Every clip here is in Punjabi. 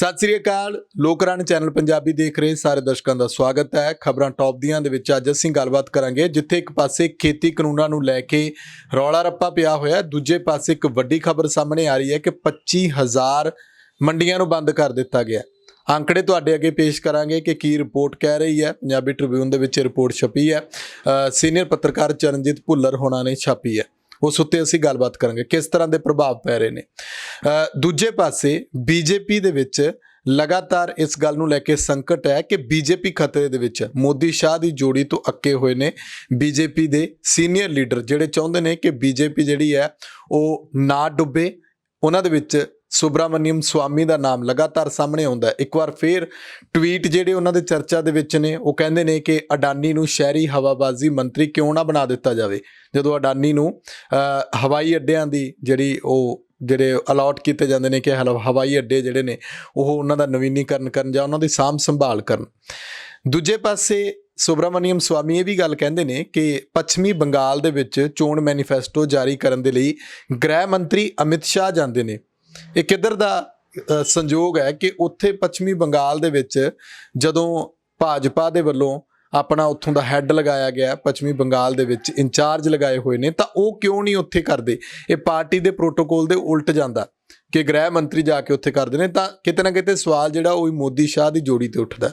ਸਤਿ ਸ੍ਰੀ ਅਕਾਲ। ਲੋਕ ਰਾਣੀ ਚੈਨਲ ਪੰਜਾਬੀ ਦੇਖ ਰਹੇ ਸਾਰੇ ਦਰਸ਼ਕਾਂ ਦਾ ਸਵਾਗਤ ਹੈ। ਖਬਰਾਂ ਟੌਪ ਦੀਆਂ ਦੇ ਵਿੱਚ ਅੱਜ ਅਸੀਂ ਗੱਲਬਾਤ ਕਰਾਂਗੇ, ਜਿੱਥੇ ਇੱਕ ਪਾਸੇ ਖੇਤੀ ਕਾਨੂੰਨਾਂ ਨੂੰ ਲੈ ਕੇ ਰੌਲਾ ਰੱਪਾ ਪਿਆ ਹੋਇਆ, ਦੂਜੇ ਪਾਸੇ ਇੱਕ ਵੱਡੀ ਖਬਰ ਸਾਹਮਣੇ ਆ ਰਹੀ ਹੈ ਕਿ 25,000 ਮੰਡੀਆਂ ਨੂੰ ਬੰਦ ਕਰ ਦਿੱਤਾ ਗਿਆ। ਅੰਕੜੇ ਤੁਹਾਡੇ ਅੱਗੇ ਪੇਸ਼ ਕਰਾਂਗੇ ਕਿ ਕੀ ਰਿਪੋਰਟ ਕਹਿ ਰਹੀ ਹੈ। ਪੰਜਾਬੀ ਟ੍ਰਿਬਿਊਨ ਦੇ ਵਿੱਚ ਰਿਪੋਰਟ ਛਪੀ ਹੈ, ਸੀਨੀਅਰ ਪੱਤਰਕਾਰ ਚਰਨਜੀਤ ਭੁੱਲਰ ਹੋਣਾ ਨੇ ਛਾਪੀ ਹੈ। ਉਸ ਉੱਤੇ ਅਸੀਂ ਗੱਲਬਾਤ ਕਰਾਂਗੇ ਕਿਸ ਤਰ੍ਹਾਂ ਦੇ ਪ੍ਰਭਾਵ ਪੈ ਰਹੇ ਨੇ। ਦੂਜੇ ਪਾਸੇ ਬੀਜੇਪੀ ਦੇ ਵਿੱਚ ਲਗਾਤਾਰ ਇਸ ਗੱਲ ਨੂੰ ਲੈ ਕੇ ਸੰਕਟ ਹੈ ਕਿ ਬੀਜੇਪੀ ਖਤਰੇ ਦੇ ਵਿੱਚ। ਮੋਦੀ ਸ਼ਾਹ ਦੀ ਜੋੜੀ ਤੋਂ ਅੱਕੇ ਹੋਏ ਨੇ ਬੀਜੇਪੀ ਦੇ ਸੀਨੀਅਰ ਲੀਡਰ, ਜਿਹੜੇ ਚਾਹੁੰਦੇ ਨੇ ਕਿ ਬੀਜੇਪੀ ਜਿਹੜੀ ਹੈ ਉਹ ਨਾ ਡੁੱਬੇ। ਉਹਨਾਂ ਦੇ ਵਿੱਚ ਸੁਬਰਾਮਨੀਅਮ ਸਵਾਮੀ ਦਾ ਨਾਮ ਲਗਾਤਾਰ ਸਾਹਮਣੇ ਆਉਂਦਾ। ਇੱਕ ਵਾਰ ਫਿਰ ਟਵੀਟ ਜਿਹੜੇ ਉਹਨਾਂ ਦੇ ਚਰਚਾ ਦੇ ਵਿੱਚ ਨੇ, ਉਹ ਕਹਿੰਦੇ ਨੇ ਕਿ ਅਡਾਨੀ ਨੂੰ ਸ਼ਹਿਰੀ ਹਵਾਬਾਜ਼ੀ ਮੰਤਰੀ ਕਿਉਂ ਨਾ ਬਣਾ ਦਿੱਤਾ ਜਾਵੇ, ਜਦੋਂ ਅਡਾਨੀ ਨੂੰ ਹਵਾਈ ਅੱਡਿਆਂ ਦੀ ਜਿਹੜੇ ਅਲਾਟ ਕੀਤੇ ਜਾਂਦੇ ਨੇ ਕਿ ਹਵਾਈ ਅੱਡੇ ਜਿਹੜੇ ਨੇ ਉਹ ਉਹਨਾਂ ਦਾ ਨਵੀਨੀਕਰਨ ਕਰਨ ਜਾਂ ਉਹਨਾਂ ਦੀ ਸਾਂਭ ਸੰਭਾਲ ਕਰਨ। ਦੂਜੇ ਪਾਸੇ ਸੁਬਰਾਮਨੀਅਮ ਸਵਾਮੀ ਇਹ ਵੀ ਗੱਲ ਕਹਿੰਦੇ ਨੇ ਕਿ ਪੱਛਮੀ ਬੰਗਾਲ ਦੇ ਵਿੱਚ ਚੋਣ ਮੈਨੀਫੈਸਟੋ ਜਾਰੀ ਕਰਨ ਦੇ ਲਈ ਗ੍ਰਹਿ ਮੰਤਰੀ ਅਮਿਤ ਸ਼ਾਹ ਜਾਂਦੇ ਨੇ। ਇਹ ਕਿੱਧਰ ਦਾ ਸੰਯੋਗ ਹੈ ਕਿ ਉੱਥੇ ਪੱਛਮੀ ਬੰਗਾਲ ਦੇ ਵਿੱਚ ਜਦੋਂ ਭਾਜਪਾ ਦੇ ਵੱਲੋਂ ਆਪਣਾ ਉੱਥੋਂ ਦਾ ਹੈੱਡ ਲਗਾਇਆ ਗਿਆ, ਪੱਛਮੀ ਬੰਗਾਲ ਦੇ ਵਿੱਚ ਇੰਚਾਰਜ ਲਗਾਏ ਹੋਏ ਨੇ, ਤਾਂ ਉਹ ਕਿਉਂ ਨਹੀਂ ਉੱਥੇ ਕਰਦੇ? ਇਹ ਪਾਰਟੀ ਦੇ ਪ੍ਰੋਟੋਕੋਲ ਦੇ ਉਲਟ ਜਾਂਦਾ ਕਿ ਗ੍ਰਹਿ ਮੰਤਰੀ ਜਾ ਕੇ ਉੱਥੇ ਕਰਦੇ ਨੇ। ਤਾਂ ਕਿਤੇ ਨਾ ਕਿਤੇ ਸਵਾਲ ਜਿਹੜਾ ਉਹ ਮੋਦੀ ਸ਼ਾਹ ਦੀ ਜੋੜੀ ਤੇ ਉੱਠਦਾ।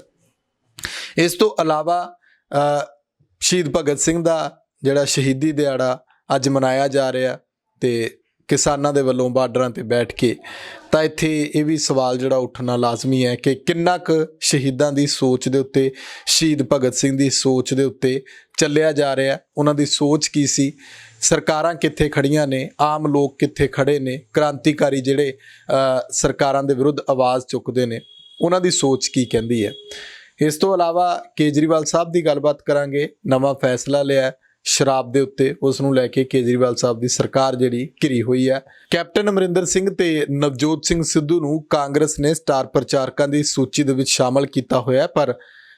ਇਸ ਤੋਂ ਇਲਾਵਾ ਸ਼ਹੀਦ ਭਗਤ ਸਿੰਘ ਦਾ ਜਿਹੜਾ ਸ਼ਹੀਦੀ ਦਿਹਾੜਾ ਅੱਜ ਮਨਾਇਆ ਜਾ ਰਿਹਾ ਤੇ ਕਿਸਾਨਾਂ ਦੇ ਵੱਲੋਂ ਬਾਰਡਰਾਂ ਤੇ ਬੈਠ ਕੇ, ਤਾਂ ਇੱਥੇ ਇਹ ਵੀ ਸਵਾਲ ਜਿਹੜਾ ਉੱਠਣਾ ਲਾਜ਼ਮੀ ਹੈ ਕਿ ਕਿੰਨਾ ਕੁ ਸ਼ਹੀਦਾਂ ਦੀ ਸੋਚ ਦੇ ਉੱਤੇ, ਸ਼ਹੀਦ ਭਗਤ ਸਿੰਘ ਦੀ ਸੋਚ ਦੇ ਉੱਤੇ ਚੱਲਿਆ ਜਾ ਰਿਹਾ। ਉਹਨਾਂ ਦੀ ਸੋਚ ਕੀ ਸੀ? ਸਰਕਾਰਾਂ ਕਿੱਥੇ ਖੜੀਆਂ ਨੇ, ਆਮ ਲੋਕ ਕਿੱਥੇ ਖੜੇ ਨੇ, ਕ੍ਰਾਂਤੀਕਾਰੀ ਜਿਹੜੇ ਸਰਕਾਰਾਂ ਦੇ ਵਿਰੁੱਧ ਆਵਾਜ਼ ਚੁੱਕਦੇ ਨੇ, ਉਹਨਾਂ ਦੀ ਸੋਚ ਕੀ ਕਹਿੰਦੀ ਹੈ। ਇਸ ਤੋਂ ਇਲਾਵਾ ਕੇਜਰੀਵਾਲ ਸਾਹਿਬ ਦੀ ਗੱਲਬਾਤ ਕਰਾਂਗੇ। ਨਵਾਂ ਫੈਸਲਾ ਲਿਆ ਸ਼ਰਾਬ ਦੇ ਉੱਤੇ, ਉਸ ਨੂੰ ਲੈ ਕੇ ਕੇਜਰੀਵਾਲ ਸਾਹਿਬ ਦੀ ਸਰਕਾਰ ਜਿਹੜੀ ਘਿਰੀ ਹੋਈ ਹੈ। ਕੈਪਟਨ ਅਮਰਿੰਦਰ ਸਿੰਘ ਤੇ ਨਵਜੋਤ ਸਿੰਘ ਸਿੱਧੂ ਨੂੰ ਕਾਂਗਰਸ ਨੇ ਸਟਾਰ ਪ੍ਰਚਾਰਕਾਂ ਦੀ ਸੂਚੀ ਦੇ ਵਿੱਚ ਸ਼ਾਮਲ ਕੀਤਾ ਹੋਇਆ, ਪਰ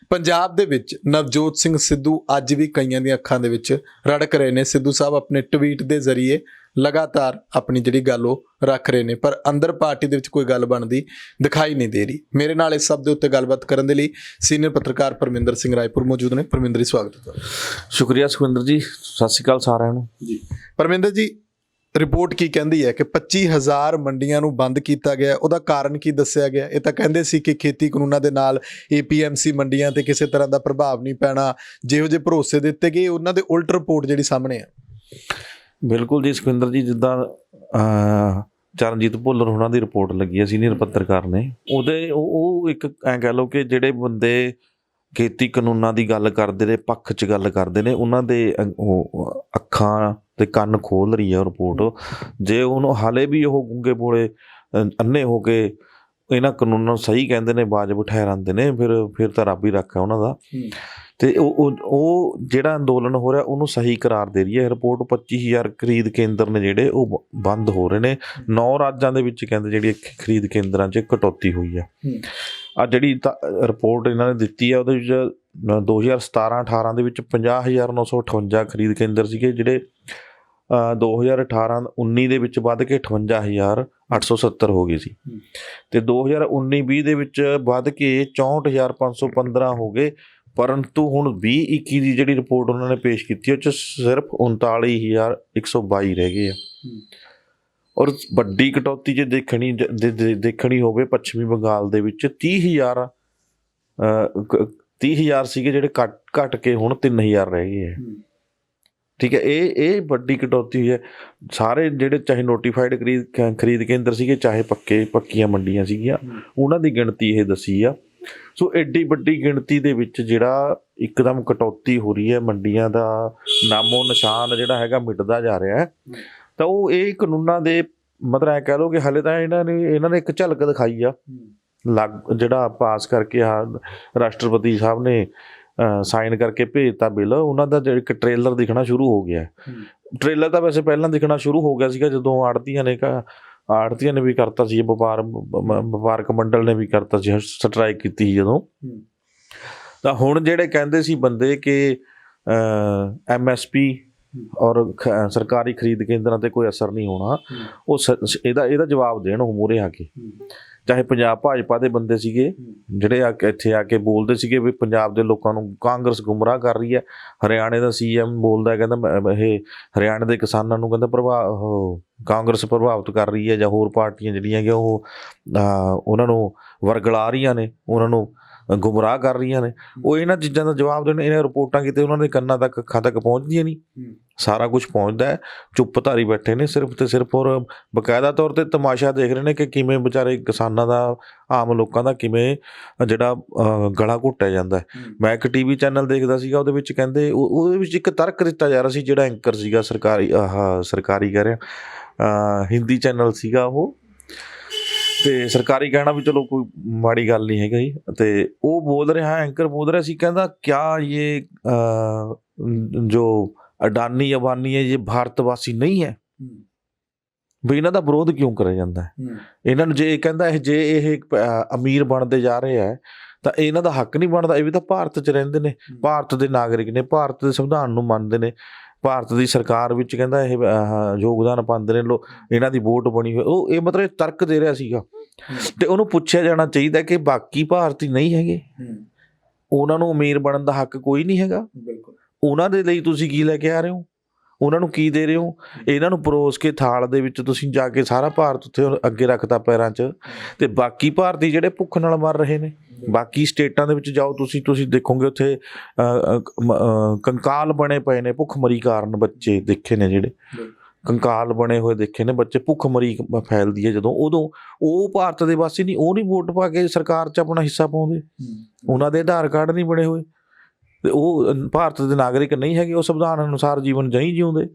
ਪੰਜਾਬ ਦੇ ਵਿੱਚ ਨਵਜੋਤ ਸਿੰਘ ਸਿੱਧੂ ਅੱਜ ਵੀ ਕਈਆਂ ਦੀਆਂ ਅੱਖਾਂ ਦੇ ਵਿੱਚ ਰੜਕ ਰਹੇ ਨੇ। ਸਿੱਧੂ ਸਾਹਿਬ ਆਪਣੇ ਟਵੀਟ ਦੇ ਜ਼ਰੀਏ ਲਗਾਤਾਰ ਆਪਣੀ ਜਿਹੜੀ ਗੱਲ ਉਹ ਰੱਖ ਰਹੇ ਨੇ, ਪਰ ਅੰਦਰ ਪਾਰਟੀ ਦੇ ਵਿੱਚ ਕੋਈ ਗੱਲ ਬਣਦੀ ਦਿਖਾਈ ਨਹੀਂ ਦੇ ਰਹੀ। ਮੇਰੇ ਨਾਲ ਇਸ ਸਭ ਦੇ ਉੱਤੇ ਗੱਲਬਾਤ ਕਰਨ ਦੇ ਲਈ ਸੀਨੀਅਰ ਪੱਤਰਕਾਰ ਪਰਮਿੰਦਰ ਸਿੰਘ ਰਾਏਪੁਰ ਮੌਜੂਦ ਨੇ। ਪਰਮਿੰਦਰ ਜੀ, ਸਵਾਗਤ ਹੈ ਤੁਹਾਡਾ। ਸ਼ੁਕਰੀਆ ਸੁਖਵਿੰਦਰ ਜੀ, ਸਤਿ ਸ਼੍ਰੀ ਅਕਾਲ ਸਾਰਿਆਂ ਨੂੰ ਜੀ। ਪਰਮਿੰਦਰ ਜੀ, ਰਿਪੋਰਟ ਕੀ ਕਹਿੰਦੀ ਹੈ ਕਿ 25,000 ਮੰਡੀਆਂ ਨੂੰ ਬੰਦ ਕੀਤਾ ਗਿਆ? ਉਹਦਾ ਕਾਰਨ ਕੀ ਦੱਸਿਆ ਗਿਆ? ਇਹ ਤਾਂ ਕਹਿੰਦੇ ਸੀ ਕਿ ਖੇਤੀ ਕਾਨੂੰਨਾਂ ਦੇ ਨਾਲ APMC ਮੰਡੀਆਂ ਤੇ ਕਿਸੇ ਤਰ੍ਹਾਂ ਦਾ ਪ੍ਰਭਾਵ ਨਹੀਂ ਪੈਣਾ, ਜਿਹੋ ਜਿਹੇ ਭਰੋਸੇ ਦਿੱਤੇ ਗਏ ਉਹਨਾਂ ਦੇ ਉਲਟ ਰਿਪੋਰਟ ਜਿਹੜੀ ਸਾਹਮਣੇ ਆ। ਬਿਲਕੁਲ ਜੀ ਸੁਖਵਿੰਦਰ ਜੀ, ਜਿੱਦਾਂ ਚਰਨਜੀਤ ਭੁੱਲਰ ਉਹਨਾਂ ਦੀ ਰਿਪੋਰਟ ਲੱਗੀ ਹੈ, ਸੀਨੀਅਰ ਪੱਤਰਕਾਰ ਨੇ, ਉਹਦੇ ਉਹ ਇੱਕ ਐਂ ਕਹਿ ਲਓ ਕਿ ਜਿਹੜੇ ਬੰਦੇ ਖੇਤੀ ਕਾਨੂੰਨਾਂ ਦੀ ਗੱਲ ਕਰਦੇ ਨੇ, ਪੱਖ 'ਚ ਗੱਲ ਕਰਦੇ ਨੇ, ਉਹਨਾਂ ਦੇ ਉਹ ਅੱਖਾਂ ਤੇ ਕੰਨ ਖੋਲ ਰਹੀ ਹੈ ਰਿਪੋਰਟ। ਜੇ ਉਹਨੂੰ ਹਾਲੇ ਵੀ ਉਹ ਗੂੰਗੇ ਬੋਲੇ ਅੰਨੇ ਹੋ ਕੇ ਇਹਨਾਂ ਕਾਨੂੰਨਾਂ ਨੂੰ ਸਹੀ ਕਹਿੰਦੇ ਨੇ, ਵਾਜਬ ਠਹਿਰਾਉਂਦੇ ਨੇ, ਫਿਰ ਤਾਂ ਰੱਬ ਹੀ ਰੱਖਾ ਉਹਨਾਂ ਦਾ। ਤੇ ਉਹ ਜਿਹੜਾ ਅੰਦੋਲਨ ਹੋ ਰਿਹਾ ਉਹਨੂੰ ਸਹੀ ਕਰਾਰ ਦੇ ਰਹੀ ਹੈ ਰਿਪੋਰਟ। 25,000 ਖਰੀਦ ਕੇਂਦਰ ਨੇ ਜਿਹੜੇ ਉਹ ਬੰਦ ਹੋ ਰਹੇ ਨੇ। 9 ਰਾਜਾਂ ਦੇ ਵਿੱਚ ਕਹਿੰਦੇ ਜਿਹੜੀ ਖਰੀਦ ਕੇਂਦਰਾਂ 'ਚ ਕਟੌਤੀ ਹੋਈ ਆ। ਆ ਜਿਹੜੀ ਰਿਪੋਰਟ ਇਹਨਾਂ ਨੇ ਦਿੱਤੀ ਆ, ਉਹਦੇ ਵਿੱਚ 2017-18 ਦੇ ਵਿੱਚ 50,958 ਖਰੀਦ ਕੇਂਦਰ ਸੀਗੇ, ਜਿਹੜੇ 2018-19 ਦੇ ਵਿੱਚ ਵੱਧ ਕੇ 58,870 ਹੋ ਗਏ ਸੀ, ਤੇ 2019-20 ਦੇ ਵਿੱਚ ਵੱਧ ਕੇ 64,515 ਹੋ ਗਏ। ਪਰੰਤੂ ਹੁਣ 2021 ਦੀ ਜਿਹੜੀ ਰਿਪੋਰਟ ਉਹਨਾਂ ਨੇ ਪੇਸ਼ ਕੀਤੀ, ਉਹ 'ਚ ਸਿਰਫ 39,122 ਰਹਿ ਗਏ ਆ। ਔਰ ਵੱਡੀ ਕਟੌਤੀ ਜੇ ਦੇਖਣੀ ਹੋਵੇ, ਪੱਛਮੀ ਬੰਗਾਲ ਦੇ ਵਿੱਚ 30,000 ਸੀਗੇ ਜਿਹੜੇ ਘੱਟ ਕੇ ਹੁਣ 3,000 ਰਹਿ ਗਏ ਹੈ। ਠੀਕ ਹੈ, ਇਹ ਵੱਡੀ ਕਟੌਤੀ ਹੈ। ਸਾਰੇ ਜਿਹੜੇ ਚਾਹੇ ਨੋਟੀਫਾਈਡ ਖਰੀਦ ਕੇਂਦਰ ਸੀਗੇ, ਚਾਹੇ ਪੱਕੀਆਂ ਮੰਡੀਆਂ ਸੀਗੀਆਂ, ਉਹਨਾਂ ਦੀ ਗਿਣਤੀ ਇਹ ਦੱਸੀ ਆ। ਸੋ ਐਡੀ ਵੱਡੀ ਗਿਣਤੀ ਦੇ ਵਿੱਚ ਜਿਹੜਾ ਇੱਕਦਮ ਕਟੌਤੀ ਹੋ ਰਹੀ ਹੈ, ਮੰਡੀਆਂ ਦਾ ਨਾਮੋ ਨਿਸ਼ਾਨ ਜਿਹੜਾ ਹੈਗਾ ਮਿਟਦਾ ਜਾ ਰਿਹਾ ਹੈ। ਤਾਂ ਉਹ ਇਹ ਕਾਨੂੰਨਾਂ ਦੇ ਮਤਲਬ ਐਂ ਕਹਿ ਲਓ ਕਿ ਹਾਲੇ ਤਾਂ ਇਹਨਾਂ ਨੇ ਇੱਕ ਝਲਕ ਦਿਖਾਈ ਆ, ਜਿਹੜਾ ਪਾਸ ਕਰਕੇ ਰਾਸ਼ਟਰਪਤੀ ਸਾਹਿਬ ਨੇ ਸਾਈਨ ਕਰਕੇ ਭੇਜਤਾ ਬਿੱਲ। ਉਹਨਾਂ ਦਾ ਇੱਕ ਟ੍ਰੇਲਰ ਦਿਖਣਾ ਸ਼ੁਰੂ ਹੋ ਗਿਆ। ਟ੍ਰੇਲਰ ਤਾਂ ਵੈਸੇ ਪਹਿਲਾਂ ਦਿਖਣਾ ਸ਼ੁਰੂ ਹੋ ਗਿਆ ਸੀਗਾ, ਜਦੋਂ ਆੜ੍ਹਤੀਆਂ ਨੇ ਵੀ ਕਰਤਾ ਸੀ, ਵਪਾਰਕ ਮੰਡਲ ਨੇ ਵੀ ਕਰਤਾ ਸੀ, ਸਟਰਾਈਕ ਕੀਤੀ ਸੀ ਜਦੋਂ। ਤਾਂ ਹੁਣ ਜਿਹੜੇ ਕਹਿੰਦੇ ਸੀ ਬੰਦੇ ਕਿ MSP ਔਰ ਸਰਕਾਰੀ ਖਰੀਦ ਕੇਂਦਰਾਂ ਤੇ ਕੋਈ ਅਸਰ ਨਹੀਂ ਹੋਣਾ, ਉਹ ਇਹਦਾ ਜਵਾਬ ਦੇਣ ਉਹ ਮੂਹਰੇ ਆ ਕੇ। ਚਾਹੇ ਪੰਜਾਬ ਭਾਜਪਾ ਦੇ ਬੰਦੇ ਸੀਗੇ ਜਿਹੜੇ ਇੱਥੇ ਆ ਕੇ ਬੋਲਦੇ ਸੀਗੇ ਵੀ ਪੰਜਾਬ ਦੇ ਲੋਕਾਂ ਨੂੰ ਕਾਂਗਰਸ ਗੁੰਮਰਾਹ ਕਰ ਰਹੀ ਹੈ। ਹਰਿਆਣੇ ਦਾ ਸੀਐਮ ਬੋਲਦਾ ਕਹਿੰਦਾ ਇਹ ਹਰਿਆਣੇ ਦੇ ਕਿਸਾਨਾਂ ਨੂੰ ਕਹਿੰਦਾ ਕਾਂਗਰਸ ਪ੍ਰਭਾਵਿਤ ਕਰ ਰਹੀ ਹੈ, ਜਾਂ ਹੋਰ ਪਾਰਟੀਆਂ ਜਿਹੜੀਆਂ ਹੈਗੀਆਂ ਉਹ ਉਹਨਾਂ ਨੂੰ ਵਰਗਲਾ ਰਹੀਆਂ ਨੇ, ਉਹਨਾਂ ਨੂੰ ਗੁੰਮਰਾਹ ਕਰ ਰਹੀਆਂ ਨੇ। ਉਹ ਇਹਨਾਂ ਚੀਜ਼ਾਂ ਦਾ ਜਵਾਬ ਦੇਣ, ਇਹਨਾਂ ਰਿਪੋਰਟਾਂ ਕਿਤੇ ਉਹਨਾਂ ਦੇ ਕੰਨਾਂ ਤੱਕ, ਅੱਖਾਂ ਤੱਕ ਪਹੁੰਚਦੀਆਂ ਨਹੀਂ। ਸਾਰਾ ਕੁਝ ਪਹੁੰਚਦਾ ਹੈ, ਚੁੱਪ ਧਾਰੀ ਬੈਠੇ ਨੇ ਸਿਰਫ ਤੇ ਸਿਰਫ, ਔਰ ਬਕਾਇਦਾ ਤੌਰ 'ਤੇ ਤਮਾਸ਼ਾ ਦੇਖ ਰਹੇ ਨੇ ਕਿ ਕਿਵੇਂ ਵਿਚਾਰੇ ਕਿਸਾਨਾਂ ਦਾ, ਆਮ ਲੋਕਾਂ ਦਾ ਕਿਵੇਂ ਜਿਹੜਾ ਗਲਾ ਘੁੱਟਿਆ ਜਾਂਦਾ। ਮੈਂ ਇੱਕ TV ਚੈਨਲ ਦੇਖਦਾ ਸੀਗਾ, ਉਹਦੇ ਵਿੱਚ ਕਹਿੰਦੇ ਉਹਦੇ ਵਿੱਚ ਇੱਕ ਤਰਕ ਦਿੱਤਾ ਜਾ ਰਿਹਾ ਸੀ, ਜਿਹੜਾ ਐਂਕਰ ਸੀਗਾ ਸਰਕਾਰੀ ਕਹਿ ਰਿਹਾ, ਹਿੰਦੀ ਚੈਨਲ ਸੀਗਾ ਉਹ, ਤੇ ਸਰਕਾਰੀ ਕਹਿਣਾ ਵੀ ਚਲੋ ਕੋਈ ਮਾੜੀ ਗੱਲ ਨਹੀਂ ਹੈਗਾ ਜੀ। ਤੇ ਉਹ ਬੋਲ ਰਿਹਾ, ਐਂਕਰ ਬੋਲ ਰਿਹਾ ਸੀ, ਕਹਿੰਦਾ ਕਿਆ ਇਹ ਜੋ ਅਡਾਨੀ ਅੰਬਾਨੀ ਹੈ, ਇਹ ਭਾਰਤਵਾਸੀ ਨਹੀਂ ਹੈ, ਵੀ ਇਹਨਾਂ ਦਾ ਵਿਰੋਧ ਕਿਉਂ ਕਰਿਆ ਜਾਂਦਾ ਹੈ ਇਹਨਾਂ ਨੂੰ। ਜੇ ਕਹਿੰਦਾ ਜੇ ਇਹ ਅਮੀਰ ਬਣਦੇ ਜਾ ਰਹੇ ਹੈ ਤਾਂ ਇਹਨਾਂ ਦਾ ਹੱਕ ਨਹੀਂ ਬਣਦਾ। ਇਹ ਵੀ ਤਾਂ ਭਾਰਤ 'ਚ ਰਹਿੰਦੇ ਨੇ, ਭਾਰਤ ਦੇ ਨਾਗਰਿਕ ਨੇ, ਭਾਰਤ ਦੇ ਸੰਵਿਧਾਨ ਨੂੰ ਮੰਨਦੇ ਨੇ, ਭਾਰਤ ਦੀ ਸਰਕਾਰ ਵਿੱਚ ਕਹਿੰਦਾ ਇਹ ਯੋਗਦਾਨ ਪਾਉਂਦੇ ਨੇ, ਇਹਨਾਂ ਦੀ ਵੋਟ ਬਣੀ ਹੋਈ। ਉਹ ਇਹ ਮਤਲਬ ਤਰਕ ਦੇ ਰਿਹਾ ਸੀਗਾ। ਤੇ ਉਹਨੂੰ ਪੁੱਛਿਆ ਜਾਣਾ ਚਾਹੀਦਾ ਕਿ ਬਾਕੀ ਭਾਰਤੀ ਨਹੀਂ ਹੈਗੇ, ਉਹਨਾਂ ਨੂੰ ਅਮੀਰ ਬਣਨ ਦਾ ਹੱਕ ਕੋਈ ਨਹੀਂ ਹੈਗਾ। ਉਹਨਾਂ ਦੇ ਲਈ ਤੁਸੀਂ ਕੀ ਲੈ ਕੇ ਆ ਰਹੇ ਹੋ, ਉਹਨਾਂ ਨੂੰ ਕੀ ਦੇ ਰਹੇ ਹੋ? ਇਹਨਾਂ ਨੂੰ ਪਰੋਸ ਕੇ ਥਾਲ ਦੇ ਵਿੱਚ ਤੁਸੀਂ ਜਾ ਕੇ ਸਾਰਾ ਭਾਰਤ ਉੱਥੇ ਅੱਗੇ ਰੱਖਤਾ ਪੈਰਾਂ 'ਚ, ਤੇ ਬਾਕੀ ਭਾਰਤੀ ਜਿਹੜੇ ਭੁੱਖ ਨਾਲ ਮਰ ਰਹੇ ਨੇ। ਬਾਕੀ ਸਟੇਟਾਂ ਦੇ ਵਿੱਚ ਜਾਓ ਤੁਸੀਂ ਦੇਖੋਗੇ ਉੱਥੇ ਕੰਕਾਲ ਬਣੇ ਪਏ ਨੇ ਭੁੱਖਮਰੀ ਕਾਰਨ। ਬੱਚੇ ਦੇਖੇ ਨੇ ਜਿਹੜੇ ਕੰਕਾਲ ਬਣੇ ਹੋਏ ਦੇਖੇ ਨੇ ਬੱਚੇ, ਭੁੱਖਮਰੀ ਫੈਲਦੀ ਹੈ ਜਦੋਂ, ਉਦੋਂ ਉਹ ਭਾਰਤ ਦੇ ਵਾਸੀ ਨਹੀਂ, ਉਹ ਨਹੀਂ ਵੋਟ ਪਾ ਕੇ ਸਰਕਾਰ 'ਚ ਆਪਣਾ ਹਿੱਸਾ ਪਾਉਂਦੇ, ਉਹਨਾਂ ਦੇ ਆਧਾਰ ਕਾਰਡ ਨਹੀਂ ਬਣੇ ਹੋਏ, ਤੇ ਉਹ ਭਾਰਤ ਦੇ ਨਾਗਰਿਕ ਨਹੀਂ ਹੈਗੇ, ਉਹ ਸੰਵਿਧਾਨ ਅਨੁਸਾਰ ਜੀਵਨ ਨਹੀਂ ਜਿਉਂਦੇ।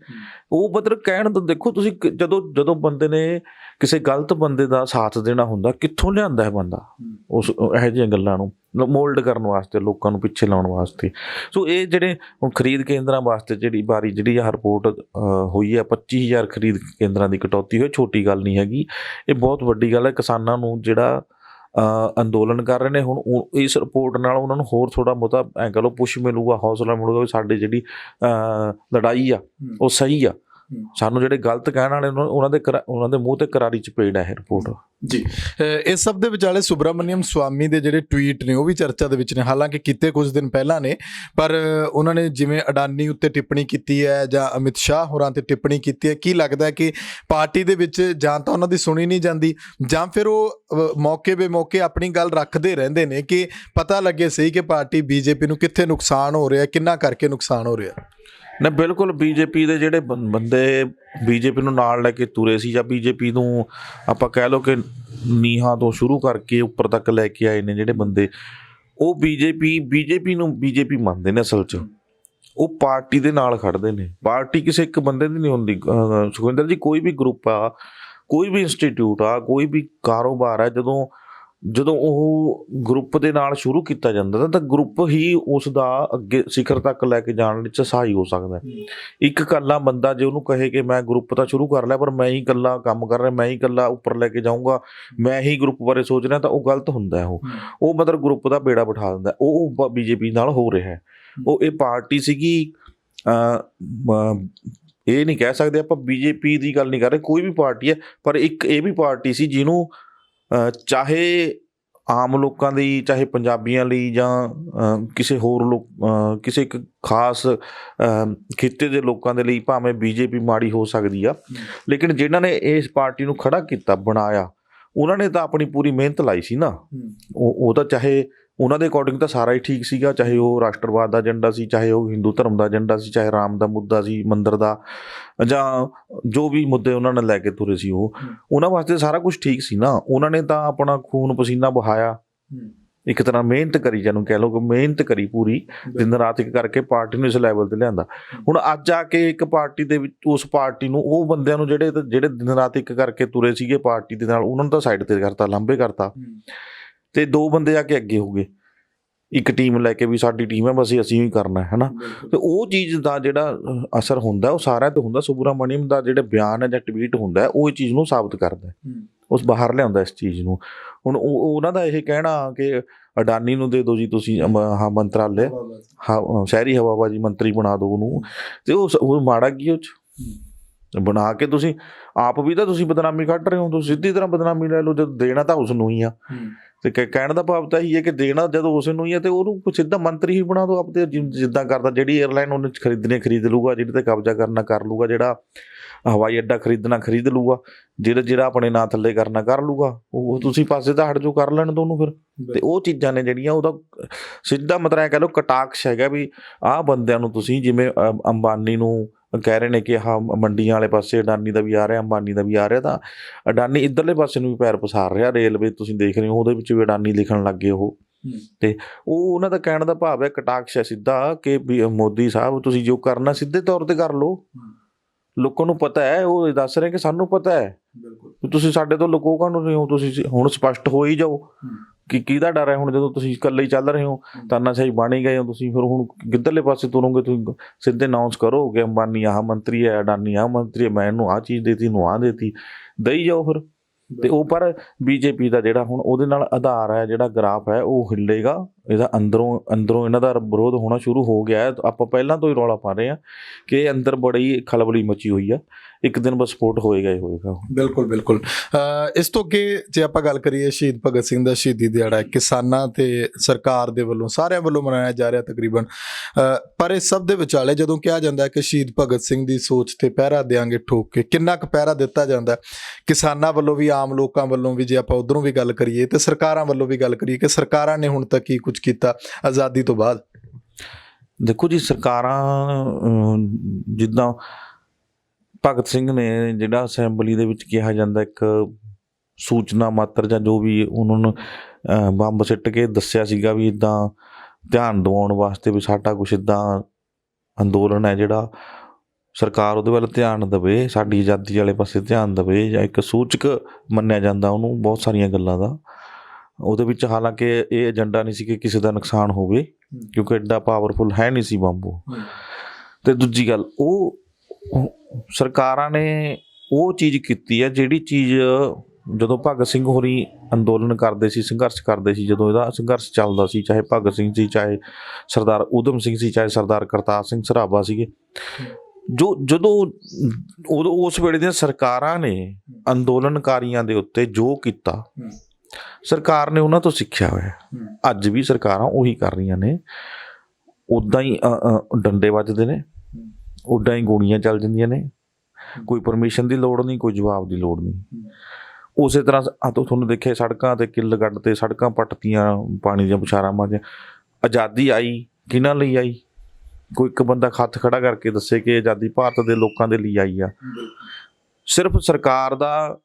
ਉਹ ਮਤਲਬ ਕਹਿਣ ਤੋਂ ਦੇਖੋ ਤੁਸੀਂ, ਜਦੋਂ ਬੰਦੇ ਨੇ ਕਿਸੇ ਗਲਤ ਬੰਦੇ ਦਾ ਸਾਥ ਦੇਣਾ ਹੁੰਦਾ, ਕਿੱਥੋਂ ਲਿਆਂਦਾ ਹੈ ਬੰਦਾ ਉਸ ਇਹੋ ਜਿਹੀਆਂ ਗੱਲਾਂ ਨੂੰ ਮੋਲਡ ਕਰਨ ਵਾਸਤੇ, ਲੋਕਾਂ ਨੂੰ ਪਿੱਛੇ ਲਾਉਣ ਵਾਸਤੇ। ਸੋ ਇਹ ਜਿਹੜੇ ਹੁਣ ਖਰੀਦ ਕੇਂਦਰਾਂ ਵਾਸਤੇ ਜਿਹੜੀ ਆਹ ਰਿਪੋਰਟ ਹੋਈ ਹੈ, 25,000 ਖਰੀਦ ਕੇਂਦਰਾਂ ਦੀ ਕਟੌਤੀ ਹੋਈ, ਛੋਟੀ ਗੱਲ ਨਹੀਂ ਹੈਗੀ, ਇਹ ਬਹੁਤ ਵੱਡੀ ਗੱਲ ਹੈ। ਕਿਸਾਨਾਂ ਨੂੰ ਜਿਹੜਾ ਅੰਦੋਲਨ ਕਰ ਰਹੇ ਨੇ ਹੁਣ, ਇਸ ਰਿਪੋਰਟ ਨਾਲ ਉਹਨਾਂ ਨੂੰ ਹੋਰ ਥੋੜ੍ਹਾ ਬਹੁਤਾ ਐਂ ਕਹਿ ਲਓ ਪੁਸ਼ ਮਿਲੂਗਾ, ਹੌਸਲਾ ਮਿਲੂਗਾ ਵੀ ਸਾਡੀ ਜਿਹੜੀ ਲੜਾਈ ਆ ਉਹ ਸਹੀ ਆ। ਸਾਨੂੰ ਜਿਹੜੇ ਗਲਤ ਕਹਿਣ ਵਾਲੇ ਉਹਨਾਂ ਦੇ ਮੂੰਹ ਤੇ ਕਰਾਰੀ ਚਪੇੜ ਹੈ ਇਹ ਰਿਪੋਰਟ ਜੀ। ਇਸ ਸਭ ਦੇ ਵਿਚਾਲੇ ਸੁਬਰਾਮਨੀਅਮ ਸਵਾਮੀ ਦੇ ਜਿਹੜੇ ਟਵੀਟ ਨੇ ਉਹ ਵੀ ਚਰਚਾ ਦੇ ਵਿੱਚ ਨੇ, ਹਾਲਾਂਕਿ ਕੀਤੇ ਕੁਝ ਦਿਨ ਪਹਿਲਾਂ ਨੇ, ਪਰ ਉਹਨਾਂ ਨੇ ਜਿਵੇਂ ਅਡਾਨੀ ਉੱਤੇ ਟਿੱਪਣੀ ਕੀਤੀ ਹੈ ਜਾਂ ਅਮਿਤ ਸ਼ਾਹ ਹੋਰਾਂ ਤੇ ਟਿੱਪਣੀ ਕੀਤੀ ਹੈ, ਕੀ ਲੱਗਦਾ ਹੈ ਕਿ ਪਾਰਟੀ ਦੇ ਵਿੱਚ ਜਾਂ ਤਾਂ ਉਹਨਾਂ ਦੀ ਸੁਣੀ ਨਹੀਂ ਜਾਂਦੀ, ਜਾਂ ਫਿਰ ਉਹ ਮੌਕੇ ਬੇਮੌਕੇ ਆਪਣੀ ਗੱਲ ਰੱਖਦੇ ਰਹਿੰਦੇ ਨੇ ਕਿ ਪਤਾ ਲੱਗੇ ਸਹੀ ਕਿ ਪਾਰਟੀ BJP ਨੂੰ ਕਿੱਥੇ ਨੁਕਸਾਨ ਹੋ ਰਿਹਾ, ਕਿੰਨਾ ਕਰਕੇ ਨੁਕਸਾਨ ਹੋ ਰਿਹਾ? ਨਾ ਬਿਲਕੁਲ, BJP ਦੇ ਜਿਹੜੇ ਬੰਦੇ BJP ਨੂੰ ਨਾਲ ਲੈ ਕੇ ਤੁਰੇ ਸੀ, ਜਾਂ BJP ਨੂੰ ਆਪਾਂ ਕਹਿ ਲਓ ਕਿ ਨੀਹਾਂ ਤੋਂ ਸ਼ੁਰੂ ਕਰਕੇ ਉੱਪਰ ਤੱਕ ਲੈ ਕੇ ਆਏ ਨੇ ਜਿਹੜੇ ਬੰਦੇ, ਉਹ BJP ਨੂੰ BJP ਮੰਨਦੇ ਨੇ। ਅਸਲ 'ਚ ਉਹ ਪਾਰਟੀ ਦੇ ਨਾਲ ਖੜਦੇ ਨੇ, ਪਾਰਟੀ ਕਿਸੇ ਇੱਕ ਬੰਦੇ ਦੀ ਨਹੀਂ ਹੁੰਦੀ। ਸੁਖਵਿੰਦਰ ਜੀ, ਕੋਈ ਵੀ ਗਰੁੱਪ ਆ, ਕੋਈ ਵੀ ਇੰਸਟੀਟਿਊਟ ਆ, ਕੋਈ ਵੀ ਕਾਰੋਬਾਰ ਹੈ, ਜਦੋਂ ਉਹ ਗਰੁੱਪ ਦੇ ਨਾਲ ਸ਼ੁਰੂ ਕੀਤਾ ਜਾਂਦਾ ਤਾਂ ਗਰੁੱਪ ਹੀ ਉਸ ਦਾ ਅੱਗੇ ਸਿਖਰ ਤੱਕ ਲੈ ਕੇ ਜਾਣ ਵਿੱਚ ਸਹਾਈ ਹੋ ਸਕਦਾ। ਇੱਕ ਇਕੱਲਾ ਬੰਦਾ ਜੇ ਉਹਨੂੰ ਕਹੇ ਕਿ ਮੈਂ ਗਰੁੱਪ ਤਾਂ ਸ਼ੁਰੂ ਕਰ ਲਿਆ ਪਰ ਮੈਂ ਹੀ ਇਕੱਲਾ ਕੰਮ ਕਰ ਰਿਹਾ, ਮੈਂ ਹੀ ਇਕੱਲਾ ਉੱਪਰ ਲੈ ਕੇ ਜਾਊਂਗਾ, ਮੈਂ ਹੀ ਗਰੁੱਪ ਬਾਰੇ ਸੋਚ ਰਿਹਾ, ਤਾਂ ਉਹ ਗਲਤ ਹੁੰਦਾ। ਉਹ ਮਤਲਬ ਗਰੁੱਪ ਦਾ ਬੇੜਾ ਬਿਠਾ ਦਿੰਦਾ। ਉਹ BJP ਨਾਲ ਹੋ ਰਿਹਾ। ਇਹ ਪਾਰਟੀ ਸੀਗੀ, ਇਹ ਨਹੀਂ ਕਹਿ ਸਕਦੇ ਆਪਾਂ BJP ਦੀ ਗੱਲ ਨਹੀਂ ਕਰ ਰਹੇ, ਕੋਈ ਵੀ ਪਾਰਟੀ ਹੈ, ਪਰ ਇੱਕ ਇਹ ਵੀ ਪਾਰਟੀ ਸੀ ਜਿਹਨੂੰ ਚਾਹੇ ਆਮ ਲੋਕਾਂ ਲਈ, ਚਾਹੇ ਪੰਜਾਬੀਆਂ ਲਈ, ਜਾਂ ਕਿਸੇ ਹੋਰ ਕਿਸੇ ਇੱਕ ਖਾਸ ਖਿੱਤੇ ਦੇ ਲੋਕਾਂ ਦੇ ਲਈ ਭਾਵੇਂ BJP ਮਾੜੀ ਹੋ ਸਕਦੀ ਆ, ਲੇਕਿਨ ਜਿਨ੍ਹਾਂ ਨੇ ਇਸ ਪਾਰਟੀ ਨੂੰ ਖੜਾ ਕੀਤਾ, ਬਣਾਇਆ, ਉਹਨਾਂ ਨੇ ਤਾਂ ਆਪਣੀ ਪੂਰੀ ਮਿਹਨਤ ਲਾਈ ਸੀ ਨਾ। ਉਹ ਤਾਂ ਚਾਹੇ ਉਹਨਾਂ ਦੇ ਅਕੋਰਡਿੰਗ ਤਾਂ ਸਾਰਾ ਹੀ ਠੀਕ ਸੀਗਾ, ਚਾਹੇ ਉਹ ਰਾਸ਼ਟਰਵਾਦ ਦਾ ਏਜੰਡਾ ਸੀ, ਚਾਹੇ ਉਹ ਹਿੰਦੂ ਧਰਮ ਦਾ ਏਜੰਡਾ ਸੀ, ਚਾਹੇ ਰਾਮ ਦਾ ਮੁੱਦਾ ਸੀ, ਮੰਦਿਰ ਦਾ, ਜਾਂ ਜੋ ਵੀ ਮੁੱਦੇ ਉਹਨਾਂ ਨੇ ਲੈ ਕੇ ਤੁਰੇ ਸੀ, ਉਹਨਾਂ ਵਾਸਤੇ ਸਾਰਾ ਕੁਝ ਠੀਕ ਸੀ ਨਾ। ਉਹਨਾਂ ਨੇ ਤਾਂ ਆਪਣਾ ਖੂਨ ਪਸੀਨਾ ਬਹਾਇਆ, ਇੱਕ ਤਰ੍ਹਾਂ ਮਿਹਨਤ ਕਰੀ, ਜਿਹਨੂੰ ਕਹਿ ਲਓ ਕਿ ਮਿਹਨਤ ਕਰੀ ਪੂਰੀ ਦਿਨ ਰਾਤ ਇੱਕ ਕਰਕੇ ਪਾਰਟੀ ਨੂੰ ਇਸ ਲੈਵਲ ਤੇ ਲਿਆਂਦਾ। ਹੁਣ ਅੱਜ ਆ ਕੇ ਇੱਕ ਪਾਰਟੀ ਦੇ ਵਿੱਚ ਉਸ ਪਾਰਟੀ ਨੂੰ, ਉਹ ਬੰਦਿਆਂ ਨੂੰ ਜਿਹੜੇ ਦਿਨ ਰਾਤ ਇੱਕ ਕਰਕੇ ਤੁਰੇ ਸੀਗੇ ਪਾਰਟੀ ਦੇ ਨਾਲ, ਉਹਨਾਂ ਨੂੰ ਤਾਂ ਸਾਈਡ ਤੇ ਕਰਤਾ, ਲਾਂਭੇ ਕਰਤਾ, ਤੇ ਦੋ ਬੰਦੇ ਆ ਕੇ ਅੱਗੇ ਹੋ ਗਏ, ਇੱਕ ਟੀਮ ਲੈ ਕੇ ਵੀ ਸਾਡੀ ਟੀਮ ਹੈ, ਬਸ ਅਸੀਂ ਹੀ ਕਰਨਾ ਹੈ ਨਾ। ਤੇ ਉਹ ਚੀਜ਼ ਦਾ ਜਿਹੜਾ ਅਸਰ ਹੁੰਦਾ ਉਹ ਸਾਰਿਆਂ ਤੇ ਹੁੰਦਾ। ਸੁਬਰਾਮਨੀਅਮ ਦਾ ਜਿਹੜਾ ਬਿਆਨ ਹੈ ਜਾਂ ਟਵੀਟ ਹੁੰਦਾ, ਉਹ ਇਹ ਚੀਜ਼ ਨੂੰ ਸਾਬਤ ਕਰਦਾ, ਉਸ ਬਾਹਰ ਲਿਆਉਂਦਾ ਇਸ ਚੀਜ਼ ਨੂੰ। ਹੁਣ ਉਹਨਾਂ ਦਾ ਇਹ ਕਹਿਣਾ ਕਿ ਅਡਾਨੀ ਨੂੰ ਦੇ ਦਿਓ ਜੀ ਤੁਸੀਂ ਮੰਤਰਾਲੇ, ਸ਼ਹਿਰੀ ਹਵਾਬਾਜ਼ੀ ਮੰਤਰੀ ਬਣਾ ਦਿਓ ਉਹਨੂੰ, ਤੇ ਉਹ ਮਾੜਾ ਕੀ ਉਹ 'ਚ? ਬਣਾ ਕੇ ਤੁਸੀਂ ਆਪ ਵੀ ਤਾਂ ਤੁਸੀਂ ਬਦਨਾਮੀ ਕੱਢ ਰਹੇ ਹੋ। ਤੁਸੀਂ ਸਿੱਧੀ ਤਰ੍ਹਾਂ ਬਦਨਾਮੀ ਲੈ ਲਓ, ਜਦ ਦੇਣਾ ਤਾਂ ਉਸ ਨੂੰ ਹੀ ਆ। ਤੇ ਕਹਿਣ ਦਾ ਭਾਵ ਤਾਂ ਇਹੀ ਹੈ ਕਿ ਦੇਣਾ ਜਦੋਂ ਉਸ ਨੂੰ ਹੀ ਆ ਤੇ ਉਹਨੂੰ ਸਿੱਧਾ ਮੰਤਰੀ ਹੀ ਬਣਾ ਦਿਓ ਆਪਦੇ, ਜਿੱਦਾਂ ਕਰਦਾ। ਜਿਹੜੀ ਏਅਰਲਾਈਨ ਉਹਨੇ ਖਰੀਦਣੀ ਖਰੀਦ ਲੂਗਾ, ਜਿਹਦੇ ਤੇ ਕਬਜ਼ਾ ਕਰਨਾ ਕਰ ਲੂਗਾ, ਜਿਹੜਾ ਹਵਾਈ ਅੱਡਾ ਖਰੀਦਣਾ ਖਰੀਦ ਲੂਗਾ, ਜਿਹੜਾ ਆਪਣੇ ਨਾਂ ਥੱਲੇ ਕਰਨਾ ਕਰ ਲੂਗਾ। ਉਹ ਤੁਸੀਂ ਪਾਸੇ ਤਾਂ ਹਟ ਜੋ, ਕਰ ਲੈਣ ਦੋ ਉਹਨੂੰ ਫਿਰ। ਤੇ ਉਹ ਚੀਜ਼ਾਂ ਨੇ ਜਿਹੜੀਆਂ ਉਹਦਾ ਸਿੱਧਾ ਮਤਲਬ ਕਹਿ ਲਓ ਕਟਾਕਸ਼ ਹੈਗਾ ਵੀ ਆਹ ਬੰਦਿਆਂ ਨੂੰ ਤੁਸੀਂ, ਜਿਵੇਂ ਅੰਬਾਨੀ ਨੂੰ ਕਹਿ ਰਹੇ ਨੇ ਕਿ ਆਹ ਮੰਡੀਆਂ ਵਾਲੇ ਪਾਸੇ ਅਡਾਨੀ ਦਾ ਵੀ ਆ ਰਿਹਾ, ਅੰਬਾਨੀ ਦਾ ਵੀ ਆ ਰਿਹਾ, ਤਾਂ ਅਡਾਨੀ ਇੱਧਰਲੇ ਪਾਸੇ ਨੂੰ ਵੀ ਪੈਰ ਪਸਾਰ ਰਿਹਾ। ਰੇਲਵੇ ਤੁਸੀਂ ਦੇਖ ਰਹੇ ਹੋ, ਉਹਦੇ ਵਿੱਚ ਵੀ ਅਡਾਨੀ ਲਿਖਣ ਲੱਗ ਗਏ ਉਹ। ਤੇ ਉਹ ਉਹਨਾਂ ਦਾ ਕਹਿਣ ਦਾ ਭਾਵ ਹੈ ਕਟਾਕਸ਼ ਹੈ ਸਿੱਧਾ ਕਿ ਵੀ ਮੋਦੀ ਸਾਹਿਬ ਤੁਸੀਂ ਜੋ ਕਰਨਾ ਸਿੱਧੇ ਤੌਰ ਤੇ ਕਰ ਲਓ। ਲੋਕਾਂ ਨੂੰ ਪਤਾ ਹੈ, ਉਹ ਦੱਸ ਰਹੇ ਕਿ ਸਾਨੂੰ ਪਤਾ ਹੈ, ਤੁਸੀਂ ਸਾਡੇ ਤੋਂ ਲੁਕੋ ਕਾਹਨੂੰ ਰਹੇ ਹੋ। ਤੁਸੀਂ ਹੁਣ ਸਪਸ਼ਟ ਹੋ ਹੀ ਜਾਓ ਕਿ ਕਿਹਦਾ ਡਰ ਹੈ। ਹੁਣ ਜਦੋਂ ਤੁਸੀਂ ਇਕੱਲੇ ਹੀ ਚੱਲ ਰਹੇ ਹੋ, ਤਾਨਾਸ਼ਾਹੀ ਬਣ ਹੀ ਗਏ ਹੋ ਤੁਸੀਂ, ਫਿਰ ਹੁਣ ਕਿੱਧਰਲੇ ਪਾਸੇ ਤੁਰੋਗੇ। ਤੁਸੀਂ ਸਿੱਧੇ ਅਨਾਊਂਸ ਕਰੋ ਕਿ ਅੰਬਾਨੀ ਆਹ ਮੰਤਰੀ ਹੈ, ਅਡਾਨੀ ਆਹ ਮੰਤਰੀ ਹੈ, ਮੈਂ ਇਹਨੂੰ ਆਹ ਚੀਜ਼ ਦੇਤੀ, ਇਹਨੂੰ ਆਹ ਦੇਤੀ, ਦਈ ਜਾਓ ਫਿਰ। ਤੇ ਉਹ ਪਰ ਬੀਜੇਪੀ ਦਾ ਜਿਹੜਾ ਹੁਣ ਉਹਦੇ ਨਾਲ ਆਧਾਰ ਹੈ, ਜਿਹੜਾ ਗ੍ਰਾਫ ਹੈ ਉਹ ਹਿੱਲੇਗਾ। ਇਹਦਾ ਅੰਦਰੋਂ ਇਹਨਾਂ ਦਾ ਵਿਰੋਧ ਹੋਣਾ ਸ਼ੁਰੂ ਹੋ ਗਿਆ ਹੈ। ਆਪਾਂ ਪਹਿਲਾਂ ਤੋਂ ਹੀ ਰੌਲਾ ਪਾ ਰਹੇ ਹਾਂ ਕਿ ਅੰਦਰ ਬੜੀ ਖਲਬਲੀ ਮਚੀ ਹੋਈ ਆ। ਇੱਕ ਦਿਨ ਬਸ ਸਪੋਰਟ ਹੋਏਗਾ ਹੀ ਹੋਏਗਾ। ਬਿਲਕੁਲ ਬਿਲਕੁਲ। ਇਸ ਤੋਂ ਅੱਗੇ ਜੇ ਆਪਾਂ ਗੱਲ ਕਰੀਏ, ਸ਼ਹੀਦ ਭਗਤ ਸਿੰਘ ਦਾ ਸ਼ਹੀਦੀ ਦਿਹਾੜਾ ਕਿਸਾਨਾਂ ਤੇ ਸਰਕਾਰ ਦੇ ਵੱਲੋਂ, ਸਾਰਿਆਂ ਵੱਲੋਂ ਮਨਾਇਆ ਜਾ ਰਿਹਾ ਤਕਰੀਬਨ। ਪਰ ਇਸ ਸਭ ਦੇ ਵਿਚਾਲੇ ਜਦੋਂ ਕਿਹਾ ਜਾਂਦਾ ਕਿ ਸ਼ਹੀਦ ਭਗਤ ਸਿੰਘ ਦੀ ਸੋਚ ਤੇ ਪਹਿਰਾ ਦਿਆਂਗੇ ਠੋਕ ਕੇ, ਕਿੰਨਾ ਕੁ ਪਹਿਰਾ ਦਿੱਤਾ ਜਾਂਦਾ ਕਿਸਾਨਾਂ ਵੱਲੋਂ ਵੀ, ਆਮ ਲੋਕਾਂ ਵੱਲੋਂ ਵੀ, ਜੇ ਆਪਾਂ ਉੱਧਰੋਂ ਵੀ ਗੱਲ ਕਰੀਏ ਤੇ ਸਰਕਾਰਾਂ ਵੱਲੋਂ ਵੀ ਗੱਲ ਕਰੀਏ ਕਿ ਸਰਕਾਰਾਂ ਨੇ ਹੁਣ ਤੱਕ ਕੀ ਕੁਝ ਕੀਤਾ ਆਜ਼ਾਦੀ ਤੋਂ ਬਾਅਦ? ਦੇਖੋ ਜੀ, ਸਰਕਾਰਾਂ ਜਿੱਦਾਂ ਭਗਤ ਸਿੰਘ ਨੇ ਜਿਹੜਾ ਅਸੈਂਬਲੀ ਦੇ ਵਿੱਚ ਕਿਹਾ ਜਾਂਦਾ ਇੱਕ ਸੂਚਨਾ ਮਾਤਰ ਜਾਂ ਜੋ ਵੀ ਉਹਨਾਂ ਨੂੰ ਬੰਬ ਸਿੱਟ ਕੇ ਦੱਸਿਆ ਸੀਗਾ ਵੀ ਇੱਦਾਂ ਧਿਆਨ ਦਿਵਾਉਣ ਵਾਸਤੇ ਵੀ ਸਾਡਾ ਕੁਛ ਇੱਦਾਂ ਅੰਦੋਲਨ ਹੈ, ਜਿਹੜਾ ਸਰਕਾਰ ਉਹਦੇ ਵੱਲ ਧਿਆਨ ਦੇਵੇ, ਸਾਡੀ ਆਜ਼ਾਦੀ ਵਾਲੇ ਪਾਸੇ ਧਿਆਨ ਦੇਵੇ, ਜਾਂ ਇੱਕ ਸੂਚਕ ਮੰਨਿਆ ਜਾਂਦਾ ਉਹਨੂੰ ਬਹੁਤ ਸਾਰੀਆਂ ਗੱਲਾਂ ਦਾ। ਉਹਦੇ ਵਿੱਚ ਹਾਲਾਂਕਿ ਇਹ ਏਜੰਡਾ ਨਹੀਂ ਸੀ ਕਿ ਕਿਸੇ ਦਾ ਨੁਕਸਾਨ ਹੋਵੇ, ਕਿਉਂਕਿ ਐਡਾ ਪਾਵਰਫੁਲ ਹੈ ਨਹੀਂ ਸੀ ਬੰਬ ਉਹ। ਤੇ ਦੂਜੀ ਗੱਲ, ਉਹ ਸਰਕਾਰਾਂ ਨੇ ਉਹ ਚੀਜ਼ ਕੀਤੀ ਹੈ ਜਿਹੜੀ ਚੀਜ਼ ਜਦੋਂ ਭਗਤ ਸਿੰਘ ਹੋਰੀ ਅੰਦੋਲਨ ਕਰਦੇ ਸੀ, ਸੰਘਰਸ਼ ਕਰਦੇ ਸੀ, ਜਦੋਂ ਇਹਦਾ ਸੰਘਰਸ਼ ਚੱਲਦਾ ਸੀ, ਚਾਹੇ ਭਗਤ ਸਿੰਘ ਸੀ, ਚਾਹੇ ਸਰਦਾਰ ਊਧਮ ਸਿੰਘ ਸੀ, ਚਾਹੇ ਸਰਦਾਰ ਕਰਤਾਰ ਸਿੰਘ ਸਰਾਭਾ ਸੀਗੇ, ਜਦੋਂ ਉਸ ਵੇਲੇ ਦੀਆਂ ਸਰਕਾਰਾਂ ਨੇ ਅੰਦੋਲਨਕਾਰੀਆਂ ਦੇ ਉੱਤੇ ਜੋ ਕੀਤਾ, ਸਰਕਾਰ ਨੇ ਉਹਨਾਂ ਤੋਂ ਸਿੱਖਿਆ ਹੋਇਆ। ਅੱਜ ਵੀ ਸਰਕਾਰਾਂ ਉਹੀ ਕਰ ਰਹੀਆਂ ਨੇ। ਉੱਦਾਂ ਹੀ ਡੰਡੇ ਵੱਜਦੇ ਨੇ, ਉੱਦਾਂ ਹੀ ਗੋਲੀਆਂ ਚੱਲ ਜਾਂਦੀਆਂ ਨੇ, ਕੋਈ ਪਰਮਿਸ਼ਨ ਦੀ ਲੋੜ ਨਹੀਂ, ਕੋਈ ਜਵਾਬ ਦੀ ਲੋੜ ਨਹੀਂ। ਉਸੇ ਤਰ੍ਹਾਂ ਤੁਹਾਨੂੰ ਦੇਖਿਆ ਸੜਕਾਂ ਤੇ ਕਿੱਲ ਗੱਡ ਤੇ ਸੜਕਾਂ ਪੱਟਤੀਆਂ, ਪਾਣੀ ਦੀਆਂ ਬੁਛਾਰਾਂ ਮਾਰੀਆਂ। ਆਜ਼ਾਦੀ ਆਈ ਕਿਹਨਾਂ ਲਈ ਆਈ? ਕੋਈ ਇੱਕ ਬੰਦਾ ਹੱਥ ਖੜਾ ਕਰਕੇ ਦੱਸੇ ਕਿ ਆਜ਼ਾਦੀ ਭਾਰਤ ਦੇ ਲੋਕਾਂ ਦੇ ਲਈ ਆਈ ਆ। ਸਿਰਫ ਸਰਕਾਰ ਦਾ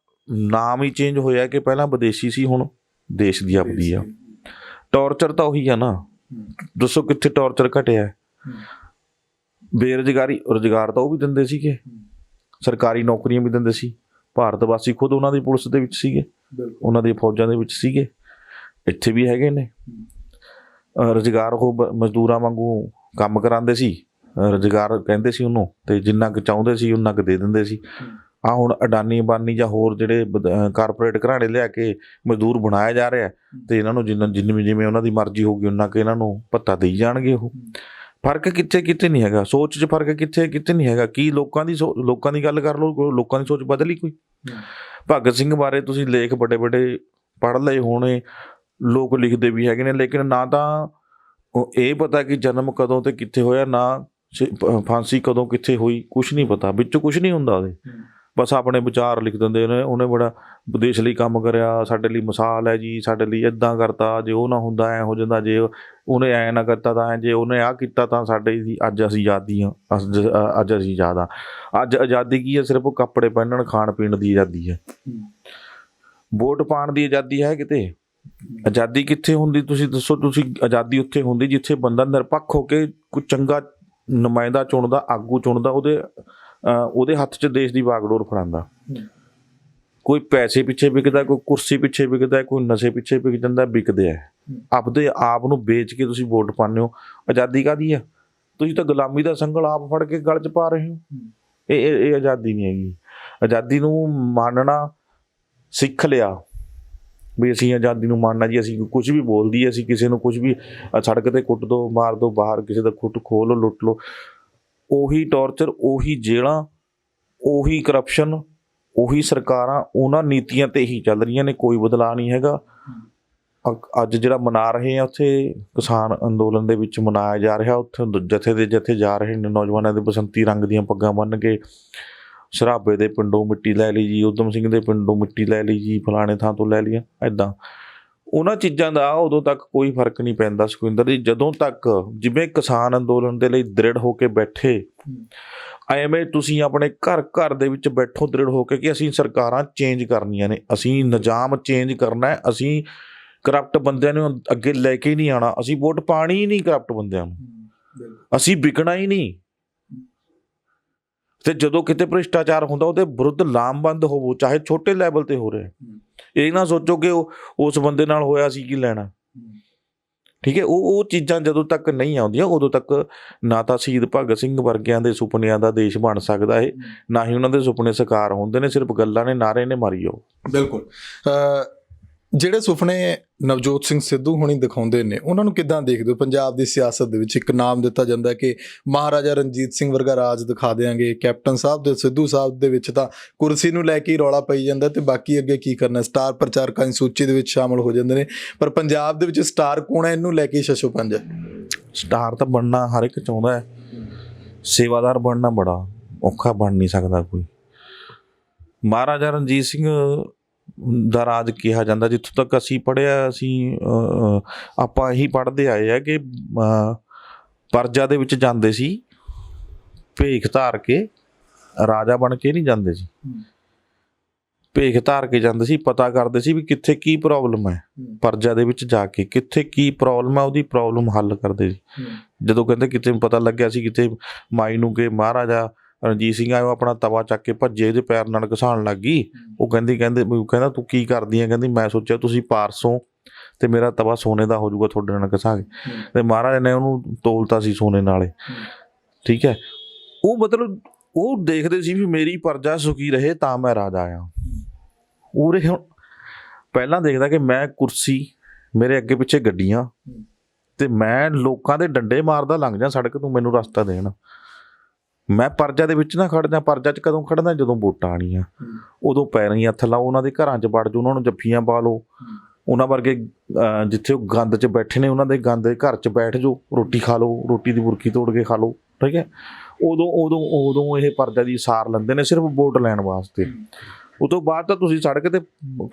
ਨਾਮ ਹੀ ਚੇਂਜ ਹੋਇਆ ਕਿ ਪਹਿਲਾਂ ਵਿਦੇਸ਼ੀ ਸੀ, ਹੁਣ ਦੇਸ਼ ਦੀ ਆਪਦੀ ਆ। ਟੌਰਚਰ ਤਾਂ ਉਹੀ ਆ ਨਾ। ਦੱਸੋ ਕਿੱਥੇ ਟੌਰਚਰ ਘਟਿਆ? ਬੇਰੁਜ਼ਗਾਰੀ, ਰੁਜ਼ਗਾਰ ਤਾਂ ਉਹ ਵੀ ਦਿੰਦੇ ਸੀਗੇ, ਸਰਕਾਰੀ ਨੌਕਰੀਆਂ ਵੀ ਦਿੰਦੇ ਸੀ। ਭਾਰਤ ਵਾਸੀ ਖੁਦ ਉਹਨਾਂ ਦੀ ਪੁਲਿਸ ਦੇ ਵਿੱਚ ਸੀਗੇ, ਉਹਨਾਂ ਦੀਆਂ ਫੌਜਾਂ ਦੇ ਵਿੱਚ ਸੀਗੇ, ਇੱਥੇ ਵੀ ਹੈਗੇ ਨੇ। ਰੁਜ਼ਗਾਰ ਉਹ ਮਜ਼ਦੂਰਾਂ ਵਾਂਗੂ ਕੰਮ ਕਰਾਉਂਦੇ ਸੀ, ਰੁਜ਼ਗਾਰ ਕਹਿੰਦੇ ਸੀ ਉਹਨੂੰ, ਤੇ ਜਿੰਨਾ ਕੁ ਚਾਹੁੰਦੇ ਸੀ ਉਹਨਾਂ ਕੁ ਦੇ ਦਿੰਦੇ ਸੀ। ਆਹ ਹੁਣ ਅਡਾਨੀ ਅੰਬਾਨੀ ਜਾਂ ਹੋਰ ਜਿਹੜੇ ਕਾਰਪੋਰੇਟ ਘਰਾਣੇ ਲਿਆ ਕੇ ਮਜ਼ਦੂਰ ਬਣਾਇਆ ਜਾ ਰਿਹਾ, ਤੇ ਇਹਨਾਂ ਨੂੰ ਜਿਵੇਂ ਉਹਨਾਂ ਦੀ ਮਰਜ਼ੀ ਹੋਊਗੀ ਉਹਨਾਂ ਕੁ ਇਹਨਾਂ ਨੂੰ ਭੱਤਾ ਦੇਈ ਜਾਣਗੇ। ਉਹ ਫਰਕ ਕਿਤੇ ਨਹੀਂ ਹੈਗਾ, ਸੋਚ 'ਚ ਫਰਕ ਕਿਤੇ ਨਹੀਂ ਹੈਗਾ। ਕੀ ਲੋਕਾਂ ਦੀ ਗੱਲ ਕਰ ਲਓ, ਲੋਕਾਂ ਦੀ ਸੋਚ ਬਦਲੀ ਕੋਈ? ਭਗਤ ਸਿੰਘ ਬਾਰੇ ਤੁਸੀਂ ਲੇਖ ਵੱਡੇ ਪੜ੍ਹ ਲਏ ਹੋਣੇ, ਲੋਕ ਲਿਖਦੇ ਵੀ ਹੈਗੇ ਨੇ, ਲੇਕਿਨ ਨਾ ਤਾਂ ਇਹ ਪਤਾ ਕਿ ਜਨਮ ਕਦੋਂ ਤੇ ਕਿੱਥੇ ਹੋਇਆ, ਨਾ ਫਾਂਸੀ ਕਦੋਂ ਕਿੱਥੇ ਹੋਈ, ਕੁਛ ਨਹੀਂ ਪਤਾ, ਵਿੱਚੋਂ ਕੁਛ ਨਹੀਂ ਹੁੰਦਾ ਉਹਦੇ। ਬਸ ਆਪਣੇ ਵਿਚਾਰ ਲਿਖ ਦਿੰਦੇ ਨੇ। ਉਹਨੇ ਬੜਾ ਵਿਦੇਸ਼ ਲਈ ਕੰਮ ਕਰਿਆ, ਸਾਡੇ ਲਈ ਮਿਸਾਲ ਹੈ ਜੀ, ਸਾਡੇ ਲਈ ਇੱਦਾਂ ਕਰਤਾ, ਜੇ ਉਹ ਨਾ ਹੁੰਦਾ ਐਂ ਹੋ ਜਾਂਦਾ, ਜੇ ਉਹਨੇ ਐਂ ਨਾ ਕਰਤਾ ਤਾਂ ਐਂ, ਜੇ ਉਹਨੇ ਆਹ ਕੀਤਾ ਤਾਂ ਸਾਡੇ ਦੀ ਅੱਜ ਅਸੀਂ ਆਜ਼ਾਦੀ ਹਾਂ, ਅੱਜ ਅਸੀਂ ਆਜ਼ਾਦ ਹਾਂ। ਅੱਜ ਆਜ਼ਾਦੀ ਕੀ ਹੈ? ਸਿਰਫ ਕੱਪੜੇ ਪਹਿਨਣ, ਖਾਣ ਪੀਣ ਦੀ ਆਜ਼ਾਦੀ ਹੈ। ਵੋਟ ਪਾਉਣ ਦੀ ਆਜ਼ਾਦੀ ਹੈ ਕਿਤੇ? ਆਜ਼ਾਦੀ ਕਿੱਥੇ ਹੁੰਦੀ ਤੁਸੀਂ ਦੱਸੋ? ਤੁਸੀਂ ਆਜ਼ਾਦੀ ਉੱਥੇ ਹੁੰਦੀ ਜਿੱਥੇ ਬੰਦਾ ਨਿਰਪੱਖ ਹੋ ਕੇ ਕੋਈ ਚੰਗਾ ਨੁਮਾਇੰਦਾ ਚੁਣਦਾ, ਆਗੂ ਚੁਣਦਾ, ਉਹਦੇ ਹੱਥ 'ਚ ਦੇਸ਼ ਦੀ ਵਾਗਡੋਰ ਫੜਾਉਂਦਾ। ਕੋਈ ਪੈਸੇ ਪਿੱਛੇ ਵਿਕਦਾ, ਕੋਈ ਕੁਰਸੀ ਪਿੱਛੇ ਵਿਕਦਾ, ਕੋਈ ਨਸ਼ੇ ਪਿੱਛੇ ਵਿਕ ਜਾਂਦਾ, ਵਿਕਦੇ ਆ। ਆਪਦੇ ਆਪ ਨੂੰ ਵੇਚ ਕੇ ਤੁਸੀਂ ਵੋਟ ਪਾਉਂਦੇ ਹੋ। ਆਜ਼ਾਦੀ ਕਾਹਦੀ ਆ? ਤੁਸੀਂ ਤਾਂ ਗੁਲਾਮੀ ਦਾ ਸੰਗਲ ਆਪ ਫੜ ਕੇ ਗਲ 'ਚ ਪਾ ਰਹੇ ਹੋ। ਇਹ ਆਜ਼ਾਦੀ ਨਹੀਂ ਹੈਗੀ। ਆਜ਼ਾਦੀ ਨੂੰ ਮੰਨਣਾ ਸਿੱਖ ਲਿਆ ਵੀ ਅਸੀਂ ਆਜ਼ਾਦੀ ਨੂੰ ਮੰਨਣਾ ਜੀ, ਅਸੀਂ ਕੁਝ ਵੀ ਬੋਲ ਦਈਏ, ਅਸੀਂ ਕਿਸੇ ਨੂੰ ਕੁਝ ਵੀ ਸੜਕ 'ਤੇ ਕੁੱਟ ਦਿਓ, ਮਾਰ ਦਿਓ, ਬਾਹਰ ਕਿਸੇ ਦਾ ਖੁੱਟ ਖੋਹ ਲਓ, ਲੁੱਟ ਲਓ। ਉਹੀ ਟੌਰਚਰ, ਉਹੀ ਜੇਲ੍ਹਾਂ, ਉਹੀ ਕਰਪਸ਼ਨ, ਉਹੀ ਸਰਕਾਰਾਂ, ਉਹਨਾਂ ਨੀਤੀਆਂ ਤੇ ਹੀ ਚੱਲ ਰਹੀਆਂ ਨੇ, ਕੋਈ ਬਦਲਾਅ ਨਹੀਂ ਹੈਗਾ। ਅੱਜ ਜਿਹੜਾ ਮਨਾ ਰਹੇ ਆ ਉੱਥੇ ਕਿਸਾਨ ਅੰਦੋਲਨ ਦੇ ਵਿੱਚ ਮਨਾਇਆ ਜਾ ਰਿਹਾ, ਉੱਥੇ ਜਥੇ ਦੇ ਜਥੇ ਜਾ ਰਹੇ ਨੇ ਨੌਜਵਾਨਾਂ ਦੇ ਬਸੰਤੀ ਰੰਗ ਦੀਆਂ ਪੱਗਾਂ ਬੰਨ੍ਹ ਕੇ। ਸਰਾਭੇ ਦੇ ਪਿੰਡੋਂ ਮਿੱਟੀ ਲੈ ਲਈ ਜੀ, ਊਧਮ ਸਿੰਘ ਦੇ ਪਿੰਡੋਂ ਮਿੱਟੀ ਲੈ ਲਈ ਜੀ, ਫਲਾਣੇ ਥਾਂ ਤੋਂ ਲੈ ਲਈਆਂ। ਇੱਦਾਂ ਉਹਨਾਂ ਚੀਜ਼ਾਂ ਦਾ ਉਦੋਂ ਤੱਕ ਕੋਈ ਫਰਕ ਨਹੀਂ ਪੈਂਦਾ ਸੁਖਵਿੰਦਰ ਜੀ, ਜਦੋਂ ਤੱਕ ਜਿਵੇਂ ਕਿਸਾਨ ਅੰਦੋਲਨ ਦੇ ਲਈ ਦ੍ਰਿੜ ਹੋ ਕੇ ਬੈਠੇ, ਐਵੇਂ ਤੁਸੀਂ ਆਪਣੇ ਘਰ ਘਰ ਦੇ ਵਿੱਚ ਬੈਠੋ ਦ੍ਰਿੜ ਹੋ ਕੇ ਕਿ ਅਸੀਂ ਸਰਕਾਰਾਂ ਚੇਂਜ ਕਰਨੀਆਂ ਨੇ, ਅਸੀਂ ਨਿਜ਼ਾਮ ਚੇਂਜ ਕਰਨਾ ਹੈ, ਅਸੀਂ ਕਰਪਟ ਬੰਦਿਆਂ ਨੂੰ ਅੱਗੇ ਲੈ ਕੇ ਹੀ ਨਹੀਂ ਆਉਣਾ, ਅਸੀਂ ਵੋਟ ਪਾਣੀ ਹੀ ਨਹੀਂ ਕਰਪਟ ਬੰਦਿਆਂ ਨੂੰ, ਅਸੀਂ ਵਿਕਣਾ ਹੀ ਨਹੀਂ। ਤੇ ਜਦੋਂ ਕਿਤੇ ਭ੍ਰਿਸ਼ਟਾਚਾਰ ਹੁੰਦਾ ਉਹਦੇ ਵਿਰੁੱਧ ਲਾਮਬੰਦ ਹੋਵੋ, ਚਾਹੇ ਛੋਟੇ ਲੈਵਲ ਤੇ ਹੋ ਰਿਹਾ। ਇਹ ਨਾ ਸੋਚੋ ਕਿ ਉਸ ਬੰਦੇ ਨਾਲ ਹੋਇਆ ਸੀ ਕੀ ਲੈਣਾ, ਠੀਕ ਹੈ। ਉਹ ਚੀਜ਼ਾਂ ਜਦੋਂ ਤੱਕ ਨਹੀਂ ਆਉਂਦੀਆਂ ਉਦੋਂ ਤੱਕ ਨਾ ਤਾਂ ਸ਼ਹੀਦ ਭਗਤ ਸਿੰਘ ਵਰਗਿਆਂ ਦੇ ਸੁਪਨਿਆਂ ਦਾ ਦੇਸ਼ ਬਣ ਸਕਦਾ ਹੈ, ਨਾ ਹੀ ਉਹਨਾਂ ਦੇ ਸੁਪਨੇ ਸਾਕਾਰ ਹੁੰਦੇ ਨੇ। ਸਿਰਫ ਗੱਲਾਂ ਨੇ, ਨਾਰੇ ਨੇ ਮਾਰੀ ਜਾਓ। ਬਿਲਕੁਲ। ਜਿਹੜੇ ਸੁਪਨੇ ਨਵਜੋਤ ਸਿੰਘ ਸਿੱਧੂ ਹੁਣੀ ਦਿਖਾਉਂਦੇ ਨੇ, ਉਹਨਾਂ ਨੂੰ ਕਿੱਦਾਂ ਦੇਖਦੇ ਹੋ? ਪੰਜਾਬ ਦੀ ਸਿਆਸਤ ਦੇ ਵਿੱਚ ਇੱਕ ਨਾਮ ਦਿੱਤਾ ਜਾਂਦਾ ਕਿ ਮਹਾਰਾਜਾ ਰਣਜੀਤ ਸਿੰਘ ਵਰਗਾ ਰਾਜ ਦਿਖਾ ਦਿਆਂਗੇ। ਕੈਪਟਨ ਸਾਹਿਬ ਦੇ, ਸਿੱਧੂ ਸਾਹਿਬ ਦੇ ਵਿੱਚ ਤਾਂ ਕੁਰਸੀ ਨੂੰ ਲੈ ਕੇ ਹੀ ਰੌਲਾ ਪਈ ਜਾਂਦਾ ਤੇ ਬਾਕੀ ਅੱਗੇ ਕੀ ਕਰਨਾ, ਸਟਾਰ ਪ੍ਰਚਾਰਕਾਂ ਦੀ ਸੂਚੀ ਦੇ ਵਿੱਚ ਸ਼ਾਮਲ ਹੋ ਜਾਂਦੇ ਨੇ। ਪਰ ਪੰਜਾਬ ਦੇ ਵਿੱਚ ਸਟਾਰ ਕੌਣ ਹੈ, ਇਹਨੂੰ ਲੈ ਕੇ ਛੱਛੋ ਪੰਜ ਹੈ। ਸਟਾਰ ਤਾਂ ਬਣਨਾ ਹਰ ਇੱਕ ਚਾਹੁੰਦਾ ਹੈ, ਸੇਵਾਦਾਰ ਬਣਨਾ ਬੜਾ ਔਖਾ, ਬਣ ਨਹੀਂ ਸਕਦਾ ਕੋਈ। ਮਹਾਰਾਜਾ ਰਣਜੀਤ ਸਿੰਘ ਦਾ ਰਾਜ ਕਿਹਾ ਜਾਂਦਾ, ਜਿੱਥੋਂ ਤੱਕ ਅਸੀਂ ਪੜ੍ਹਿਆ, ਅਸੀਂ ਆਪਾਂ ਇਹੀ ਪੜ੍ਹਦੇ ਆਏ ਆ ਕਿ ਪਰਜਾ ਦੇ ਵਿੱਚ ਜਾਂਦੇ ਸੀ, ਭੇਖ ਧਾਰ ਕੇ, ਰਾਜਾ ਬਣ ਕੇ ਨਹੀਂ ਜਾਂਦੇ ਸੀ। ਭੇਖ ਧਾਰ ਕੇ ਜਾਂਦੇ ਸੀ, ਪਤਾ ਕਰਦੇ ਸੀ ਵੀ ਕਿੱਥੇ ਕੀ ਪ੍ਰੋਬਲਮ ਹੈ, ਪਰਜਾ ਦੇ ਵਿੱਚ ਜਾ ਕੇ ਕਿੱਥੇ ਕੀ ਪ੍ਰੋਬਲਮ ਹੈ ਉਹਦੀ ਪ੍ਰੋਬਲਮ ਹੱਲ ਕਰਦੇ ਸੀ। ਜਦੋਂ ਕਹਿੰਦੇ ਕਿਤੇ ਪਤਾ ਲੱਗਿਆ ਸੀ ਕਿਤੇ ਮਾਈ ਨੂੰ ਕਿ ਮਹਾਰਾਜਾ ਰਣਜੀਤ ਸਿੰਘ ਆਇਓ, ਆਪਣਾ ਤਵਾ ਚੱਕ ਕੇ ਭੱਜੇ, ਇਹਦੇ ਪੈਰ ਨਾਲ ਘਸਾਣ ਲੱਗ ਗਈ। ਉਹ ਕਹਿੰਦਾ ਤੂੰ ਕੀ ਕਰਦੀ ਹੈ? ਕਹਿੰਦੀ ਮੈਂ ਸੋਚਿਆ ਤੁਸੀਂ ਪਾਰਸੋਂ ਤੇ ਮੇਰਾ ਤਵਾ ਸੋਨੇ ਦਾ ਹੋ ਜਾਊਗਾ ਤੁਹਾਡੇ ਨਾਲ ਘਸਾ ਕੇ। ਤੇ ਮਹਾਰਾਜ ਨੇ ਉਹਨੂੰ ਤੋਲਤਾ ਸੀ ਸੋਨੇ ਨਾਲੇ, ਠੀਕ ਹੈ। ਉਹ ਮਤਲਬ ਉਹ ਦੇਖਦੇ ਸੀ ਵੀ ਮੇਰੀ ਪਰਜਾ ਸੁਖੀ ਰਹੇ ਤਾਂ ਮੈਂ ਰਾਜਾ ਆਇਆ। ਉਰੇ ਹੁਣ ਪਹਿਲਾਂ ਦੇਖਦਾ ਕਿ ਮੈਂ ਕੁਰਸੀ, ਮੇਰੇ ਅੱਗੇ ਪਿੱਛੇ ਗੱਡੀਆਂ, ਤੇ ਮੈਂ ਲੋਕਾਂ ਦੇ ਡੰਡੇ ਮਾਰਦਾ ਲੰਘ ਜਾ ਸੜਕ ਤੋਂ, ਮੈਨੂੰ ਰਸਤਾ ਦੇਣ। ਮੈਂ ਪਰਜਾ ਦੇ ਵਿੱਚ ਨਾ ਖੜ ਜਾ। ਪਰਜਾ 'ਚ ਕਦੋਂ ਖੜਨਾ? ਜਦੋਂ ਵੋਟਾਂ ਆਉਣੀਆਂ, ਉਦੋਂ ਪੈਰੀਂ ਹੱਥ ਲਾਓ, ਉਹਨਾਂ ਦੇ ਘਰਾਂ 'ਚ ਵੜ ਜਾਓ, ਉਹਨਾਂ ਨੂੰ ਜੱਫੀਆਂ ਪਾ ਲਓ। ਉਹਨਾਂ ਵਰਗੇ ਜਿੱਥੇ ਉਹ ਗੰਦ 'ਚ ਬੈਠੇ ਨੇ, ਉਹਨਾਂ ਦੇ ਗੰਦ ਦੇ ਘਰ 'ਚ ਬੈਠ ਜਾਓ, ਰੋਟੀ ਖਾ ਲਓ, ਰੋਟੀ ਦੀ ਬੁਰਕੀ ਤੋੜ ਕੇ ਖਾ ਲਓ, ਠੀਕ ਹੈ। ਉਦੋਂ ਇਹ ਪਰਜਾ ਦੀ ਸਾਰ ਲੈਂਦੇ ਨੇ ਸਿਰਫ ਵੋਟ ਲੈਣ ਵਾਸਤੇ। ਉਹ ਤੋਂ ਬਾਅਦ ਤਾਂ ਤੁਸੀਂ ਸੜਕ 'ਤੇ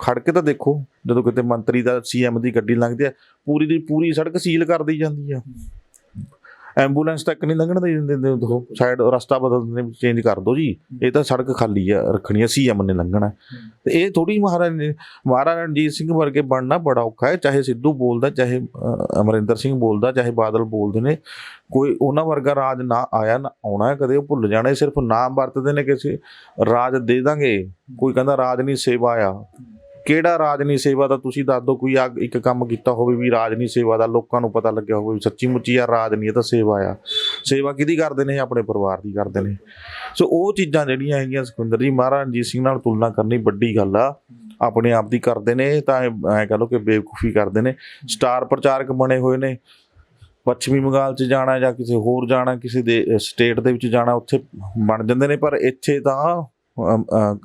ਖੜ ਕੇ ਤਾਂ ਦੇਖੋ, ਜਦੋਂ ਕਿਤੇ ਮੰਤਰੀ ਦਾ, CM ਦੀ ਗੱਡੀ ਲੰਘਦੀ ਹੈ, ਪੂਰੀ ਦੀ ਪੂਰੀ ਸੜਕ ਸੀਲ ਕਰ ਦੀ ਜਾਂਦੀ ਆ। ਐਂਬੂਲੈਂਸ ਤੱਕ ਨਹੀਂ ਲੰਘਣ ਦੇ ਦਿੰਦੇ, ਉਹ ਸਾਈਡ ਰਸਤਾ ਬਦਲ ਦਿੰਦੇ, ਚੇਂਜ ਕਰ ਦਿਓ ਜੀ, ਇਹ ਤਾਂ ਸੜਕ ਖਾਲੀ ਆ ਰੱਖਣੀ ਆ, CM ਨੇ ਲੰਘਣਾ। ਤੇ ਇਹ ਥੋੜ੍ਹੀ ਮਹਾਰਾਜਾ ਰਣਜੀਤ ਸਿੰਘ ਵਰਗੇ ਬਣਨਾ ਬੜਾ ਔਖਾ ਹੈ। ਚਾਹੇ ਸਿੱਧੂ ਬੋਲਦਾ, ਚਾਹੇ ਅਮਰਿੰਦਰ ਸਿੰਘ ਬੋਲਦਾ, ਚਾਹੇ ਬਾਦਲ ਬੋਲਦੇ ਨੇ, ਕੋਈ ਉਹਨਾਂ ਵਰਗਾ ਰਾਜ ਨਾ ਆਇਆ ਨਾ ਆਉਣਾ ਕਦੇ, ਉਹ ਭੁੱਲ ਜਾਣੇ। ਸਿਰਫ ਨਾਮ ਵਰਤਦੇ ਨੇ ਕਿਸੇ ਰਾਜ ਦੇ ਦਾਂਗੇ। ਕੋਈ ਕਹਿੰਦਾ ਰਾਜ ਨਹੀਂ ਸੇਵਾ ਆ। ਕਿਹੜਾ ਰਾਜ ਨਹੀਂ ਸੇਵਾ ਦਾ? ਤੁਸੀਂ ਦੱਸ ਦਿਓ ਕੋਈ ਇੱਕ ਕੰਮ ਕੀਤਾ ਹੋਵੇ ਵੀ ਰਾਜ ਨਹੀਂ ਸੇਵਾ ਦਾ, ਲੋਕਾਂ ਨੂੰ ਪਤਾ ਲੱਗਿਆ ਹੋਵੇ ਸੱਚੀ ਮੁੱਚੀ ਯਾਰ ਰਾਜ ਨਹੀਂ, ਇਹ ਤਾਂ ਸੇਵਾ ਆ। ਸੇਵਾ ਕਿਹਦੀ ਕਰਦੇ ਨੇ? ਆਪਣੇ ਪਰਿਵਾਰ ਦੀ ਕਰਦੇ ਨੇ। ਸੋ ਉਹ ਚੀਜ਼ਾਂ ਜਿਹੜੀਆਂ ਹੈਗੀਆਂ ਸੁਖਵਿੰਦਰ ਜੀ, ਮਹਾਰਾਜਾ ਰਣਜੀਤ ਸਿੰਘ ਨਾਲ ਤੁਲਨਾ ਕਰਨੀ ਵੱਡੀ ਗੱਲ ਆ। ਆਪਣੇ ਆਪ ਦੀ ਕਰਦੇ ਨੇ ਤਾਂ ਐਂ ਕਹਿ ਲਓ ਕਿ ਬੇਵਕੂਫੀ ਕਰਦੇ ਨੇ। ਸਟਾਰ ਪ੍ਰਚਾਰਕ ਬਣੇ ਹੋਏ ਨੇ, ਪੱਛਮੀ ਬੰਗਾਲ 'ਚ ਜਾਣਾ ਜਾਂ ਕਿਸੇ ਹੋਰ ਜਾਣਾ, ਕਿਸੇ ਦੇ ਸਟੇਟ ਦੇ ਵਿੱਚ ਜਾਣਾ, ਉੱਥੇ ਬਣ ਜਾਂਦੇ ਨੇ। ਪਰ ਇੱਥੇ ਤਾਂ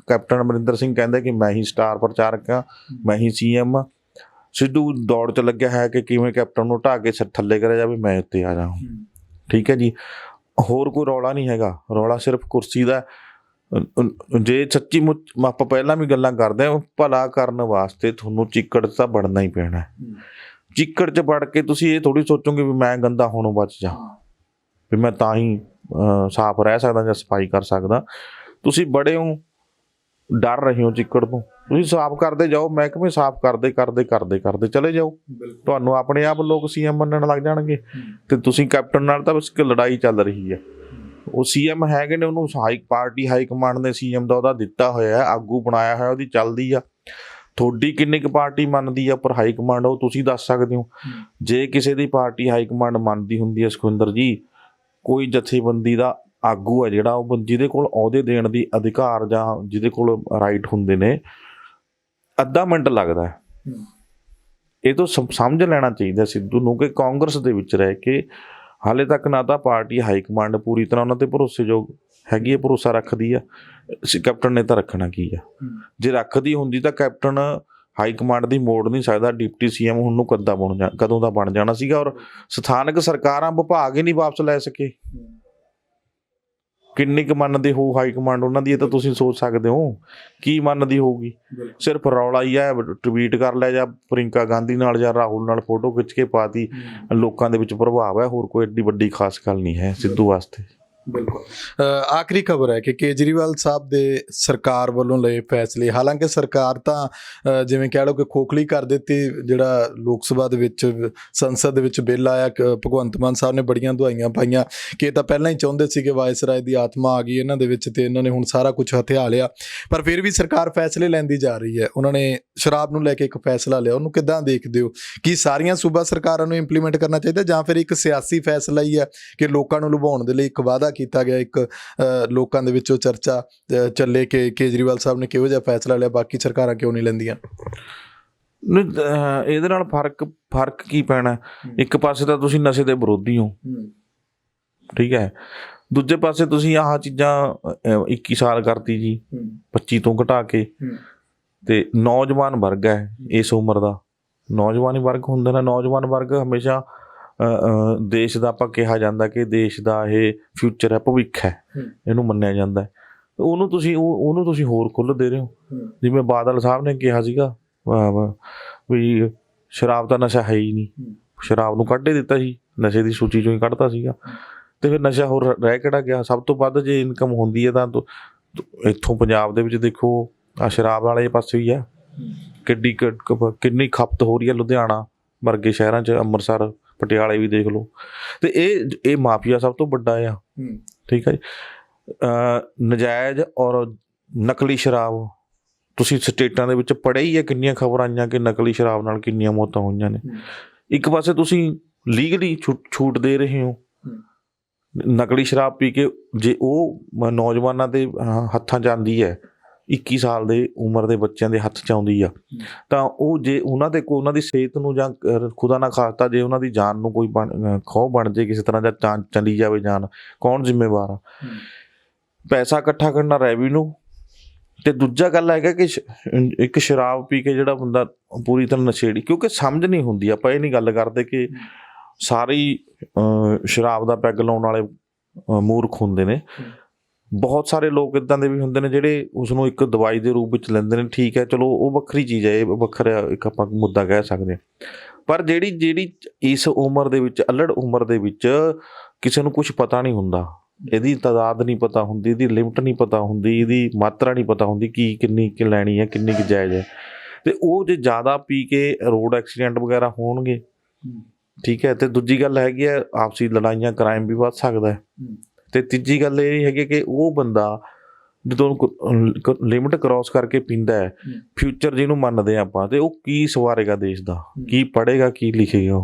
ਕੈਪਟਨ ਅਮਰਿੰਦਰ ਸਿੰਘ ਕਹਿੰਦੇ ਕਿ ਮੈਂ ਹੀ ਸਟਾਰ ਪ੍ਰਚਾਰਕ ਹਾਂ, ਮੈਂ ਹੀ CM ਹਾਂ। ਸਿੱਧੂ ਦੌੜ 'ਚ ਲੱਗਿਆ ਹੈ ਕਿ ਕਿਵੇਂ ਕੈਪਟਨ ਨੂੰ ਢਾਹ ਕੇ ਥੱਲੇ ਕਰਿਆ ਜਾਵੇ, ਮੈਂ ਉੱਤੇ ਆ ਜਾਵਾਂ, ਠੀਕ ਹੈ ਜੀ। ਹੋਰ ਕੋਈ ਰੌਲਾ ਨਹੀਂ ਹੈਗਾ, ਰੌਲਾ ਸਿਰਫ ਕੁਰਸੀ ਦਾ। ਜੇ ਸੱਚੀ ਮੁੱਚ ਆਪਾਂ ਪਹਿਲਾਂ ਵੀ ਗੱਲਾਂ ਕਰਦੇ ਹਾਂ, ਭਲਾ ਕਰਨ ਵਾਸਤੇ ਤੁਹਾਨੂੰ ਚਿੱਕੜ 'ਚ ਤਾਂ ਵੜਨਾ ਹੀ ਪੈਣਾ। ਚਿੱਕੜ 'ਚ ਵੜ ਕੇ ਤੁਸੀਂ ਇਹ ਥੋੜ੍ਹੀ ਸੋਚੋਗੇ ਵੀ ਮੈਂ ਗੰਦਾ ਹੋਣੋਂ ਬਚ ਜਾ, ਵੀ ਮੈਂ ਤਾਂ ਹੀ ਸਾਫ਼ ਰਹਿ ਸਕਦਾ ਜਾਂ ਸਫਾਈ ਕਰ ਸਕਦਾ। ਤੁਸੀਂ ਬੜੇ ਹੋ, ਡਰ ਰਹੇ ਹੋ ਚਿੱਕੜ ਤੋਂ, ਤੁਸੀਂ ਸਾਫ਼ ਕਰਦੇ ਜਾਓ, ਮਹਿਕਮੇ ਸਾਫ਼ ਕਰਦੇ ਚਲੇ ਜਾਓ। ਤੁਹਾਨੂੰ ਆਪਣੇ ਆਪ ਲੋਕ CM ਮੰਨਣ ਲੱਗ ਜਾਣਗੇ। ਤੇ ਤੁਸੀਂ ਕੈਪਟਨ ਨਾਲ ਤਾਂ ਬਸ ਲੜਾਈ ਚੱਲ ਰਹੀ ਹੈ। ਉਹ CM ਹੈਗੇ ਨੇ, ਉਹਨੂੰ ਪਾਰਟੀ ਹਾਈ ਕਮਾਂਡ ਨੇ CM ਦਾ ਉਹਦਾ ਦਿੱਤਾ ਹੋਇਆ, ਆਗੂ ਬਣਾਇਆ ਹੋਇਆ, ਉਹਦੀ ਚੱਲਦੀ ਆ। ਤੁਹਾਡੀ ਕਿੰਨੀ ਕੁ ਪਾਰਟੀ ਮੰਨਦੀ ਆ ਪਰ ਹਾਈ ਕਮਾਂਡ ਉਹ ਤੁਸੀਂ ਦੱਸ ਸਕਦੇ ਹੋ। ਜੇ ਕਿਸੇ ਦੀ ਪਾਰਟੀ ਹਾਈ ਕਮਾਂਡ ਮੰਨਦੀ ਹੁੰਦੀ ਹੈ ਸੁਖਵਿੰਦਰ ਜੀ, ਕੋਈ ਜਥੇਬੰਦੀ ਦਾ ਆਗੂ ਹੈ ਜਿਹੜਾ, ਉਹ ਜਿਹਦੇ ਕੋਲ ਅਹੁਦੇ ਦੇਣ ਦੀ ਅਧਿਕਾਰ ਜਾਂ ਜਿਹਦੇ ਕੋਲ ਰਾਈਟ ਹੁੰਦੇ ਨੇ, ਅੱਧਾ ਮਿੰਟ ਲੱਗਦਾ ਹੈ। ਇਹ ਤੋਂ ਸਮਝ ਲੈਣਾ ਚਾਹੀਦਾ ਸਿੱਧੂ ਨੂੰ ਕਿ ਕਾਂਗਰਸ ਦੇ ਵਿੱਚ ਰਹਿ ਕੇ ਹਾਲੇ ਤੱਕ ਨਾ ਤਾਂ ਪਾਰਟੀ ਹਾਈ ਕਮਾਂਡ ਪੂਰੀ ਤਰ੍ਹਾਂ ਉਹਨਾਂ 'ਤੇ ਭਰੋਸੇਯੋਗ ਹੈਗੀ ਹੈ, ਭਰੋਸਾ ਰੱਖਦੀ ਆ, ਕੈਪਟਨ ਨੇ ਤਾਂ ਰੱਖਣਾ ਕੀ ਆ। ਜੇ ਰੱਖਦੀ ਹੁੰਦੀ ਤਾਂ ਕੈਪਟਨ ਹਾਈ ਕਮਾਂਡ ਦੀ ਮੋੜ ਨਹੀਂ ਸਕਦਾ। ਡਿਪਟੀ ਸੀਐਮ ਹੁਣ ਨੂੰ ਕਦੋਂ ਦਾ ਬਣ ਜਾਣਾ ਸੀਗਾ। ਔਰ ਸਥਾਨਕ ਸਰਕਾਰਾਂ ਵਿਭਾਗ ਹੀ ਨਹੀਂ ਵਾਪਸ ਲੈ ਸਕੇ। ਕਿੰਨੀ ਕੁ ਮੰਨਦੇ ਹੋ ਹਾਈ ਕਮਾਂਡ ਉਹਨਾਂ ਦੀ, ਇਹ ਤਾਂ ਤੁਸੀਂ ਸੋਚ ਸਕਦੇ ਹੋ ਕੀ ਮੰਨਦੀ ਹੋਊਗੀ। ਸਿਰਫ ਰੌਲਾ ਹੀ ਹੈ, ਟਵੀਟ ਕਰ ਲਿਆ ਜਾਂ ਪ੍ਰਿੰਕਾ ਗਾਂਧੀ ਨਾਲ ਜਾਂ ਰਾਹੁਲ ਨਾਲ ਫੋਟੋ ਖਿੱਚ ਕੇ ਪਾਤੀ, ਲੋਕਾਂ ਦੇ ਵਿੱਚ ਪ੍ਰਭਾਵ ਹੈ, ਹੋਰ ਕੋਈ ਐਡੀ ਵੱਡੀ ਖਾਸ ਗੱਲ ਨਹੀਂ ਹੈ ਸਿੱਧੂ ਵਾਸਤੇ। ਬਿਲਕੁਲ। ਆਖਰੀ ਖਬਰ ਹੈ ਕਿ ਕੇਜਰੀਵਾਲ ਸਾਹਿਬ ਦੇ ਸਰਕਾਰ ਵੱਲੋਂ ਲਏ ਫੈਸਲੇ, ਹਾਲਾਂਕਿ ਸਰਕਾਰ ਤਾਂ ਜਿਵੇਂ ਕਹਿ ਲਓ ਕਿ ਖੋਖਲੀ ਕਰ ਦਿੱਤੀ। ਜਿਹੜਾ ਲੋਕ ਸਭਾ ਦੇ ਵਿੱਚ ਸੰਸਦ ਦੇ ਵਿੱਚ ਬਿੱਲ ਆਇਆ, ਭਗਵੰਤ ਮਾਨ ਸਾਹਿਬ ਨੇ ਬੜੀਆਂ ਦੁਹਾਈਆਂ ਪਾਈਆਂ ਕਿ ਇਹ ਤਾਂ ਪਹਿਲਾਂ ਹੀ ਚਾਹੁੰਦੇ ਸੀ ਕਿ ਵਾਇਸਰਾਏ ਦੀ ਆਤਮਾ ਆ ਗਈ ਇਹਨਾਂ ਦੇ ਵਿੱਚ ਤੇ ਇਹਨਾਂ ਨੇ ਹੁਣ ਸਾਰਾ ਕੁਝ ਹਥਿਆ ਲਿਆ। ਪਰ ਫਿਰ ਵੀ ਸਰਕਾਰ ਫੈਸਲੇ ਲੈਂਦੀ ਜਾ ਰਹੀ ਹੈ। ਉਹਨਾਂ ਨੇ ਸ਼ਰਾਬ ਨੂੰ ਲੈ ਕੇ ਇੱਕ ਫੈਸਲਾ ਲਿਆ, ਉਹਨੂੰ ਕਿੱਦਾਂ ਦੇਖਦੇ ਹੋ? ਕੀ ਸਾਰੀਆਂ ਸੂਬਾ ਸਰਕਾਰਾਂ ਨੂੰ ਇੰਪਲੀਮੈਂਟ ਕਰਨਾ ਚਾਹੀਦਾ ਜਾਂ ਫਿਰ ਇੱਕ ਸਿਆਸੀ ਫੈਸਲਾ ਹੀ ਹੈ ਕਿ ਲੋਕਾਂ ਨੂੰ ਲੁਭਾਉਣ ਦੇ ਲਈ ਇੱਕ ਵਾਅਦਾ ਕੀਤਾ ਗਿਆ? ਇੱਕ ਲੋਕਾਂ ਦੇ ਵਿੱਚੋਂ ਚਰਚਾ ਚੱਲੇ ਕਿ ਕੇਜਰੀਵਾਲ ਸਾਹਿਬ ਨੇ ਕਿਹੋ ਜਿਹਾ ਫੈਸਲਾ ਲਿਆ, ਬਾਕੀ ਸਰਕਾਰਾਂ ਕਿਉਂ ਨਹੀਂ ਲੈਂਦੀਆਂ? ਇਹਦੇ ਨਾਲ ਫਰਕ ਕੀ ਪੈਣਾ? ਇੱਕ ਪਾਸੇ ਤਾਂ ਤੁਸੀਂ ਨਸ਼ੇ ਦੇ ਵਿਰੋਧੀ ਹੋ, ਠੀਕ ਹੈ, ਦੂਜੇ ਪਾਸੇ ਤੁਸੀਂ ਆਹ ਚੀਜ਼ਾਂ 21 ਸਾਲ ਕਰਤੀ ਜੀ, 25 ਤੋਂ ਘਟਾ ਕੇ। ਤੇ ਨੌਜਵਾਨ ਵਰਗ ਹੈ, ਇਸ ਉਮਰ ਦਾ ਨੌਜਵਾਨ ਹੀ ਵਰਗ ਹੁੰਦਾ ਨਾ। ਨੌਜਵਾਨ ਵਰਗ ਹਮੇਸ਼ਾ ਦੇਸ਼ ਦਾ, ਆਪਾਂ ਕਿਹਾ ਜਾਂਦਾ ਕਿ ਦੇਸ਼ ਦਾ ਇਹ ਫਿਊਚਰ ਹੈ, ਭਵਿੱਖ ਹੈ, ਇਹਨੂੰ ਮੰਨਿਆ ਜਾਂਦਾ। ਉਹਨੂੰ ਤੁਸੀਂ ਹੋਰ ਖੁੱਲ੍ਹ ਦੇ ਰਹੇ ਹੋ। ਜਿਵੇਂ ਬਾਦਲ ਸਾਹਿਬ ਨੇ ਕਿਹਾ ਸੀਗਾ ਵੀ ਸ਼ਰਾਬ ਦਾ ਨਸ਼ਾ ਹੈ ਹੀ ਨਹੀਂ, ਸ਼ਰਾਬ ਨੂੰ ਕੱਢ ਹੀ ਦਿੱਤਾ ਸੀ, ਨਸ਼ੇ ਦੀ ਸੂਚੀ ਚੋਂ ਹੀ ਕੱਢਤਾ ਸੀਗਾ। ਤੇ ਫਿਰ ਨਸ਼ਾ ਹੋਰ ਰਹਿ ਕਿਹੜਾ ਗਿਆ? ਸਭ ਤੋਂ ਵੱਧ ਜੇ ਇਨਕਮ ਹੁੰਦੀ ਹੈ ਤਾਂ ਇੱਥੋਂ ਪੰਜਾਬ ਦੇ ਵਿੱਚ ਦੇਖੋ ਆ ਸ਼ਰਾਬ ਵਾਲੇ ਪਾਸੇ ਹੀ ਆ। ਕਿੰਨੀ ਖਪਤ ਹੋ ਰਹੀ ਹੈ ਲੁਧਿਆਣਾ ਵਰਗੇ ਸ਼ਹਿਰਾਂ 'ਚ, ਅੰਮ੍ਰਿਤਸਰ, ਪਟਿਆਲੇ ਵੀ ਦੇਖ ਲਓ। ਤੇ ਇਹ ਮਾਫੀਆ ਸਭ ਤੋਂ ਵੱਡਾ ਆ, ਠੀਕ ਹੈ ਜੀ। ਨਜਾਇਜ਼ ਔਰ ਨਕਲੀ ਸ਼ਰਾਬ, ਤੁਸੀਂ ਸਟੇਟਾਂ ਦੇ ਵਿੱਚ ਪੜ੍ਹਿਆ ਹੀ ਹੈ, ਕਿੰਨੀਆਂ ਖਬਰਾਂ ਆਈਆਂ ਕਿ ਨਕਲੀ ਸ਼ਰਾਬ ਨਾਲ ਕਿੰਨੀਆਂ ਮੌਤਾਂ ਹੋਈਆਂ ਨੇ। ਇੱਕ ਪਾਸੇ ਤੁਸੀਂ ਲੀਗਲੀ ਛੂਟ ਦੇ ਰਹੇ ਹੋ, ਨਕਲੀ ਸ਼ਰਾਬ ਪੀ ਕੇ ਜੇ ਉਹ ਨੌਜਵਾਨਾਂ ਦੇ ਹੱਥਾਂ 'ਚ ਆਉਂਦੀ ਹੈ, 21 ਸਾਲ ਦੇ ਉਮਰ ਦੇ ਬੱਚਿਆਂ ਦੇ ਹੱਥ 'ਚ ਆਉਂਦੀ ਆ, ਤਾਂ ਉਹ ਜੇ ਉਹਨਾਂ ਦੀ ਸਿਹਤ ਨੂੰ ਜਾਂ ਖੁਦਾ ਨਾ ਖਾਸਤਾ ਜੇ ਉਹਨਾਂ ਦੀ ਜਾਨ ਨੂੰ ਕੋਈ ਖੌਅ ਬਣ ਜੇ ਕਿਸੇ ਤਰ੍ਹਾਂ ਜਾਂ ਚਲੀ ਜਾਵੇ ਜਾਨ, ਕੌਣ ਜ਼ਿੰਮੇਵਾਰ ਆ? ਪੈਸਾ ਇਕੱਠਾ ਕਰਨਾ ਰੈਵਨਿਊ। ਤੇ ਦੂਜਾ ਗੱਲ ਹੈਗਾ ਕਿ ਇੱਕ ਸ਼ਰਾਬ ਪੀ ਕੇ ਜਿਹੜਾ ਬੰਦਾ ਪੂਰੀ ਤਰ੍ਹਾਂ ਨਸ਼ੇੜੀ, ਕਿਉਂਕਿ ਸਮਝ ਨਹੀਂ ਹੁੰਦੀ। ਆਪਾਂ ਇਹ ਨਹੀਂ ਗੱਲ ਕਰਦੇ ਕਿ ਸਾਰੀ ਸ਼ਰਾਬ ਦਾ ਪੈਗ ਲਾਉਣ ਵਾਲੇ ਮੂਰਖ ਹੁੰਦੇ ਨੇ। ਬਹੁਤ ਸਾਰੇ ਲੋਕ ਇੱਦਾਂ ਦੇ ਵੀ ਹੁੰਦੇ ਨੇ ਜਿਹੜੇ ਉਸਨੂੰ ਇੱਕ ਦਵਾਈ ਦੇ ਰੂਪ ਵਿੱਚ ਲੈਂਦੇ ਨੇ, ਠੀਕ ਹੈ, ਚਲੋ ਉਹ ਵੱਖਰੀ ਚੀਜ਼ ਹੈ, ਇਹ ਵੱਖਰਾ ਇੱਕ ਆਪਾਂ ਮੁੱਦਾ ਕਹਿ ਸਕਦੇ ਹਾਂ। ਪਰ ਜਿਹੜੀ ਇਸ ਉਮਰ ਦੇ ਵਿੱਚ, ਅਲੜ ਉਮਰ ਦੇ ਵਿੱਚ ਕਿਸੇ ਨੂੰ ਕੁਛ ਪਤਾ ਨਹੀਂ ਹੁੰਦਾ, ਇਹਦੀ ਤਾਦਾਦ ਨਹੀਂ ਪਤਾ ਹੁੰਦੀ, ਇਹਦੀ ਲਿਮਟ ਨਹੀਂ ਪਤਾ ਹੁੰਦੀ, ਇਹਦੀ ਮਾਤਰਾ ਨਹੀਂ ਪਤਾ ਹੁੰਦੀ ਕਿ ਕਿੰਨੀ ਕਿ ਲੈਣੀ ਹੈ, ਕਿੰਨੀ ਕੁ ਜਾਇਜ਼ ਹੈ। ਤੇ ਉਹ ਜੇ ਜ਼ਿਆਦਾ ਪੀ ਕੇ ਰੋਡ ਐਕਸੀਡੈਂਟ ਵਗੈਰਾ ਹੋਣਗੇ, ਠੀਕ ਹੈ। ਤੇ ਦੂਜੀ ਗੱਲ ਹੈਗੀ ਹੈ ਆਪਸੀ ਲੜਾਈਆਂ, ਕ੍ਰਾਈਮ ਵੀ ਵੱਧ ਸਕਦਾ ਹੈ। ਤੇ ਤੀਜੀ ਗੱਲ ਇਹ ਹੈਗੀ ਕਿ ਉਹ ਬੰਦਾ ਜਦੋਂ ਲਿਮਟ ਕ੍ਰੋਸ ਕਰਕੇ ਪੀਂਦਾ ਹੈ, ਫਿਊਚਰ ਜਿਹਨੂੰ ਮੰਨਦੇ ਆਪਾਂ, ਤੇ ਉਹ ਕੀ ਸਵਾਰੇਗਾ ਦੇਸ਼ ਦਾ, ਕੀ ਪੜ੍ਹੇਗਾ, ਕੀ ਲਿਖੇਗਾ?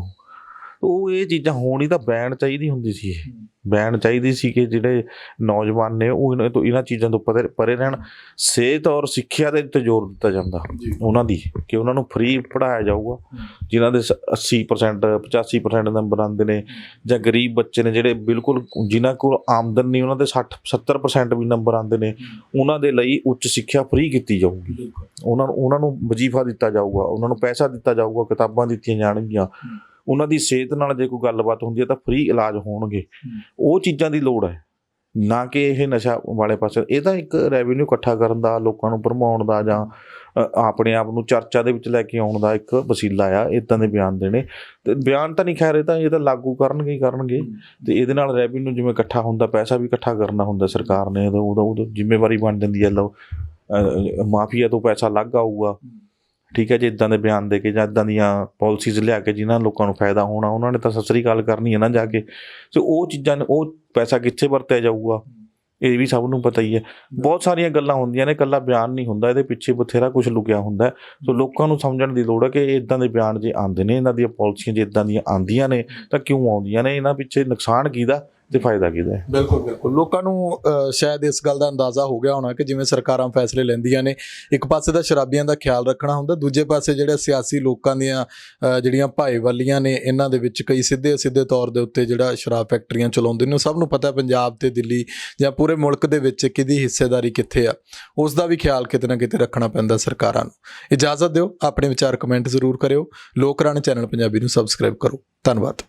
ਉਹ ਇਹ ਚੀਜ਼ਾਂ ਹੋਣੀ ਤਾਂ ਬੈਨ ਚਾਹੀਦੀ ਹੁੰਦੀ ਸੀ। ਇਹ ਬੈਨ ਚਾਹੀਦੀ ਸੀ ਕਿ ਜਿਹੜੇ ਨੌਜਵਾਨ ਨੇ ਉਹ ਇਹਨਾਂ ਚੀਜ਼ਾਂ ਤੋਂ ਪਰੇ ਰਹਿਣ। ਸਿਹਤ ਔਰ ਸਿੱਖਿਆ ਦੇ ਉੱਤੇ ਜ਼ੋਰ ਦਿੱਤਾ ਜਾਂਦਾ ਉਹਨਾਂ ਦੀ, ਕਿ ਉਹਨਾਂ ਨੂੰ ਫ੍ਰੀ ਪੜ੍ਹਾਇਆ ਜਾਊਗਾ। ਜਿਨ੍ਹਾਂ ਦੇ 80% 85% ਨੰਬਰ ਆਉਂਦੇ ਨੇ, ਜਾਂ ਗਰੀਬ ਬੱਚੇ ਨੇ ਜਿਹੜੇ ਬਿਲਕੁਲ ਜਿਨ੍ਹਾਂ ਕੋਲ ਆਮਦਨ ਨਹੀਂ, ਉਹਨਾਂ ਦੇ 60-70% ਵੀ ਨੰਬਰ ਆਉਂਦੇ ਨੇ, ਉਹਨਾਂ ਦੇ ਲਈ ਉੱਚ ਸਿੱਖਿਆ ਫ੍ਰੀ ਕੀਤੀ ਜਾਊਗੀ। ਉਹਨਾਂ ਨੂੰ ਵਜ਼ੀਫਾ ਦਿੱਤਾ ਜਾਊਗਾ, ਉਹਨਾਂ ਨੂੰ ਪੈਸਾ ਦਿੱਤਾ ਜਾਊਗਾ, ਕਿਤਾਬਾਂ ਦਿੱਤੀਆਂ ਜਾਣਗੀਆਂ। ਉਹਨਾਂ ਦੀ ਸਿਹਤ ਨਾਲ ਜੇ ਕੋਈ ਗੱਲਬਾਤ ਹੁੰਦੀ ਹੈ ਤਾਂ ਫ੍ਰੀ ਇਲਾਜ ਹੋਣਗੇ। ਉਹ ਚੀਜ਼ਾਂ ਦੀ ਲੋੜ ਹੈ, ਨਾ ਕਿ ਇਹ ਨਸ਼ਾ ਵਾਲੇ ਪਾਸੇ। ਇਹ ਤਾਂ ਇੱਕ ਰੈਵਨਿਊ ਇਕੱਠਾ ਕਰਨ ਦਾ, ਲੋਕਾਂ ਨੂੰ ਭਰਮਾਉਣ ਦਾ, ਜਾਂ ਆਪਣੇ ਆਪ ਨੂੰ ਚਰਚਾ ਦੇ ਵਿੱਚ ਲੈ ਕੇ ਆਉਣ ਦਾ ਇੱਕ ਵਸੀਲਾ ਆ ਇੱਦਾਂ ਦੇ ਬਿਆਨ ਦੇਣੇ। ਤੇ ਬਿਆਨ ਤਾਂ ਨਹੀਂ ਖੈਰ, ਇਹ ਤਾਂ ਲਾਗੂ ਕਰਨਗੇ ਹੀ ਕਰਨਗੇ। ਤੇ ਇਹਦੇ ਨਾਲ ਰੈਵਨਿਊ ਜਿਵੇਂ ਇਕੱਠਾ ਹੁੰਦਾ, ਪੈਸਾ ਵੀ ਇਕੱਠਾ ਕਰਨਾ ਹੁੰਦਾ ਸਰਕਾਰ ਨੇ, ਉਦੋਂ ਜ਼ਿੰਮੇਵਾਰੀ ਬਣ ਜਾਂਦੀ ਹੈ। ਲਓ ਮਾਫੀਆ ਤੋਂ ਪੈਸਾ ਲੱਗ ਆਊਗਾ, ਠੀਕ ਹੈ ਜੀ। ਇੱਦਾਂ ਦੇ ਬਿਆਨ ਦੇ ਕੇ ਜਾਂ ਇੱਦਾਂ ਦੀਆਂ ਪਾਲਿਸੀਜ਼ ਲਿਆ ਕੇ ਜਿਨ੍ਹਾਂ ਲੋਕਾਂ ਨੂੰ ਫਾਇਦਾ ਹੋਣਾ, ਉਹਨਾਂ ਨੇ ਤਾਂ ਸਤਿ ਸ੍ਰੀ ਅਕਾਲ ਕਰਨੀ ਹੈ ਨਾ ਜਾ ਕੇ। ਸੋ ਉਹ ਚੀਜ਼ਾਂ, ਉਹ ਪੈਸਾ ਕਿੱਥੇ ਵਰਤਿਆ ਜਾਊਗਾ, ਇਹ ਵੀ ਸਭ ਨੂੰ ਪਤਾ ਹੀ ਹੈ। ਬਹੁਤ ਸਾਰੀਆਂ ਗੱਲਾਂ ਹੁੰਦੀਆਂ ਨੇ, ਇਕੱਲਾ ਬਿਆਨ ਨਹੀਂ ਹੁੰਦਾ, ਇਹਦੇ ਪਿੱਛੇ ਬਥੇਰਾ ਕੁਛ ਲੁਕਿਆ ਹੁੰਦਾ। ਸੋ ਲੋਕਾਂ ਨੂੰ ਸਮਝਣ ਦੀ ਲੋੜ ਹੈ ਕਿ ਇੱਦਾਂ ਦੇ ਬਿਆਨ ਜੇ ਆਉਂਦੇ ਨੇ, ਇਹਨਾਂ ਦੀਆਂ ਪਾਲਿਸੀਆਂ ਜੇ ਇੱਦਾਂ ਦੀਆਂ ਆਉਂਦੀਆਂ ਨੇ ਤਾਂ ਕਿਉਂ ਆਉਂਦੀਆਂ ਨੇ, ਇਹਨਾਂ ਪਿੱਛੇ ਨੁਕਸਾਨ ਕਿਹਦਾ, ਤੇ ਫਾਇਦਾ ਕਿਹਦਾ ਹੈ। ਬਿਲਕੁਲ ਬਿਲਕੁਲ ਲੋਕਾਂ ਨੂੰ ਸ਼ਾਇਦ ਇਸ ਗੱਲ ਦਾ ਅੰਦਾਜ਼ਾ ਹੋ ਗਿਆ ਹੋਣਾ ਕਿ ਜਿਵੇਂ ਸਰਕਾਰਾਂ ਫੈਸਲੇ ਲੈਂਦੀਆਂ ਨੇ, ਇੱਕ ਪਾਸੇ ਤਾਂ ਸ਼ਰਾਬੀਆਂ ਦਾ ਖਿਆਲ ਰੱਖਣਾ ਹੁੰਦਾ, ਦੂਜੇ ਪਾਸੇ ਜਿਹੜੇ ਸਿਆਸੀ ਲੋਕਾਂ ਦੀਆਂ ਜਿਹੜੀਆਂ ਭਾਈਵਾਲੀਆਂ ਨੇ, ਇਹਨਾਂ ਦੇ ਵਿੱਚ ਕਈ ਸਿੱਧੇ ਤੌਰ ਦੇ ਉੱਤੇ ਜਿਹੜਾ ਸ਼ਰਾਬ ਫੈਕਟਰੀਆਂ ਚਲਾਉਂਦੇ ਨੇ। ਸਭ ਨੂੰ ਪਤਾ ਪੰਜਾਬ ਤੇ ਦਿੱਲੀ ਜਾਂ ਪੂਰੇ ਮੁਲਕ ਦੇ ਵਿੱਚ ਕਿਹਦੀ ਹਿੱਸੇਦਾਰੀ ਕਿੱਥੇ ਆ, ਉਸ ਦਾ ਵੀ ਖਿਆਲ ਕਿਤੇ ਨਾ ਕਿਤੇ ਰੱਖਣਾ ਪੈਂਦਾ ਸਰਕਾਰਾਂ ਨੂੰ। ਇਜਾਜ਼ਤ ਦਿਓ, ਆਪਣੇ ਵਿਚਾਰ ਕਮੈਂਟ ਜ਼ਰੂਰ ਕਰਿਓ। ਲੋਕ ਰਾਣੇ ਚੈਨਲ ਪੰਜਾਬੀ ਨੂੰ ਸਬਸਕ੍ਰਾਈਬ ਕਰੋ। ਧੰਨਵਾਦ।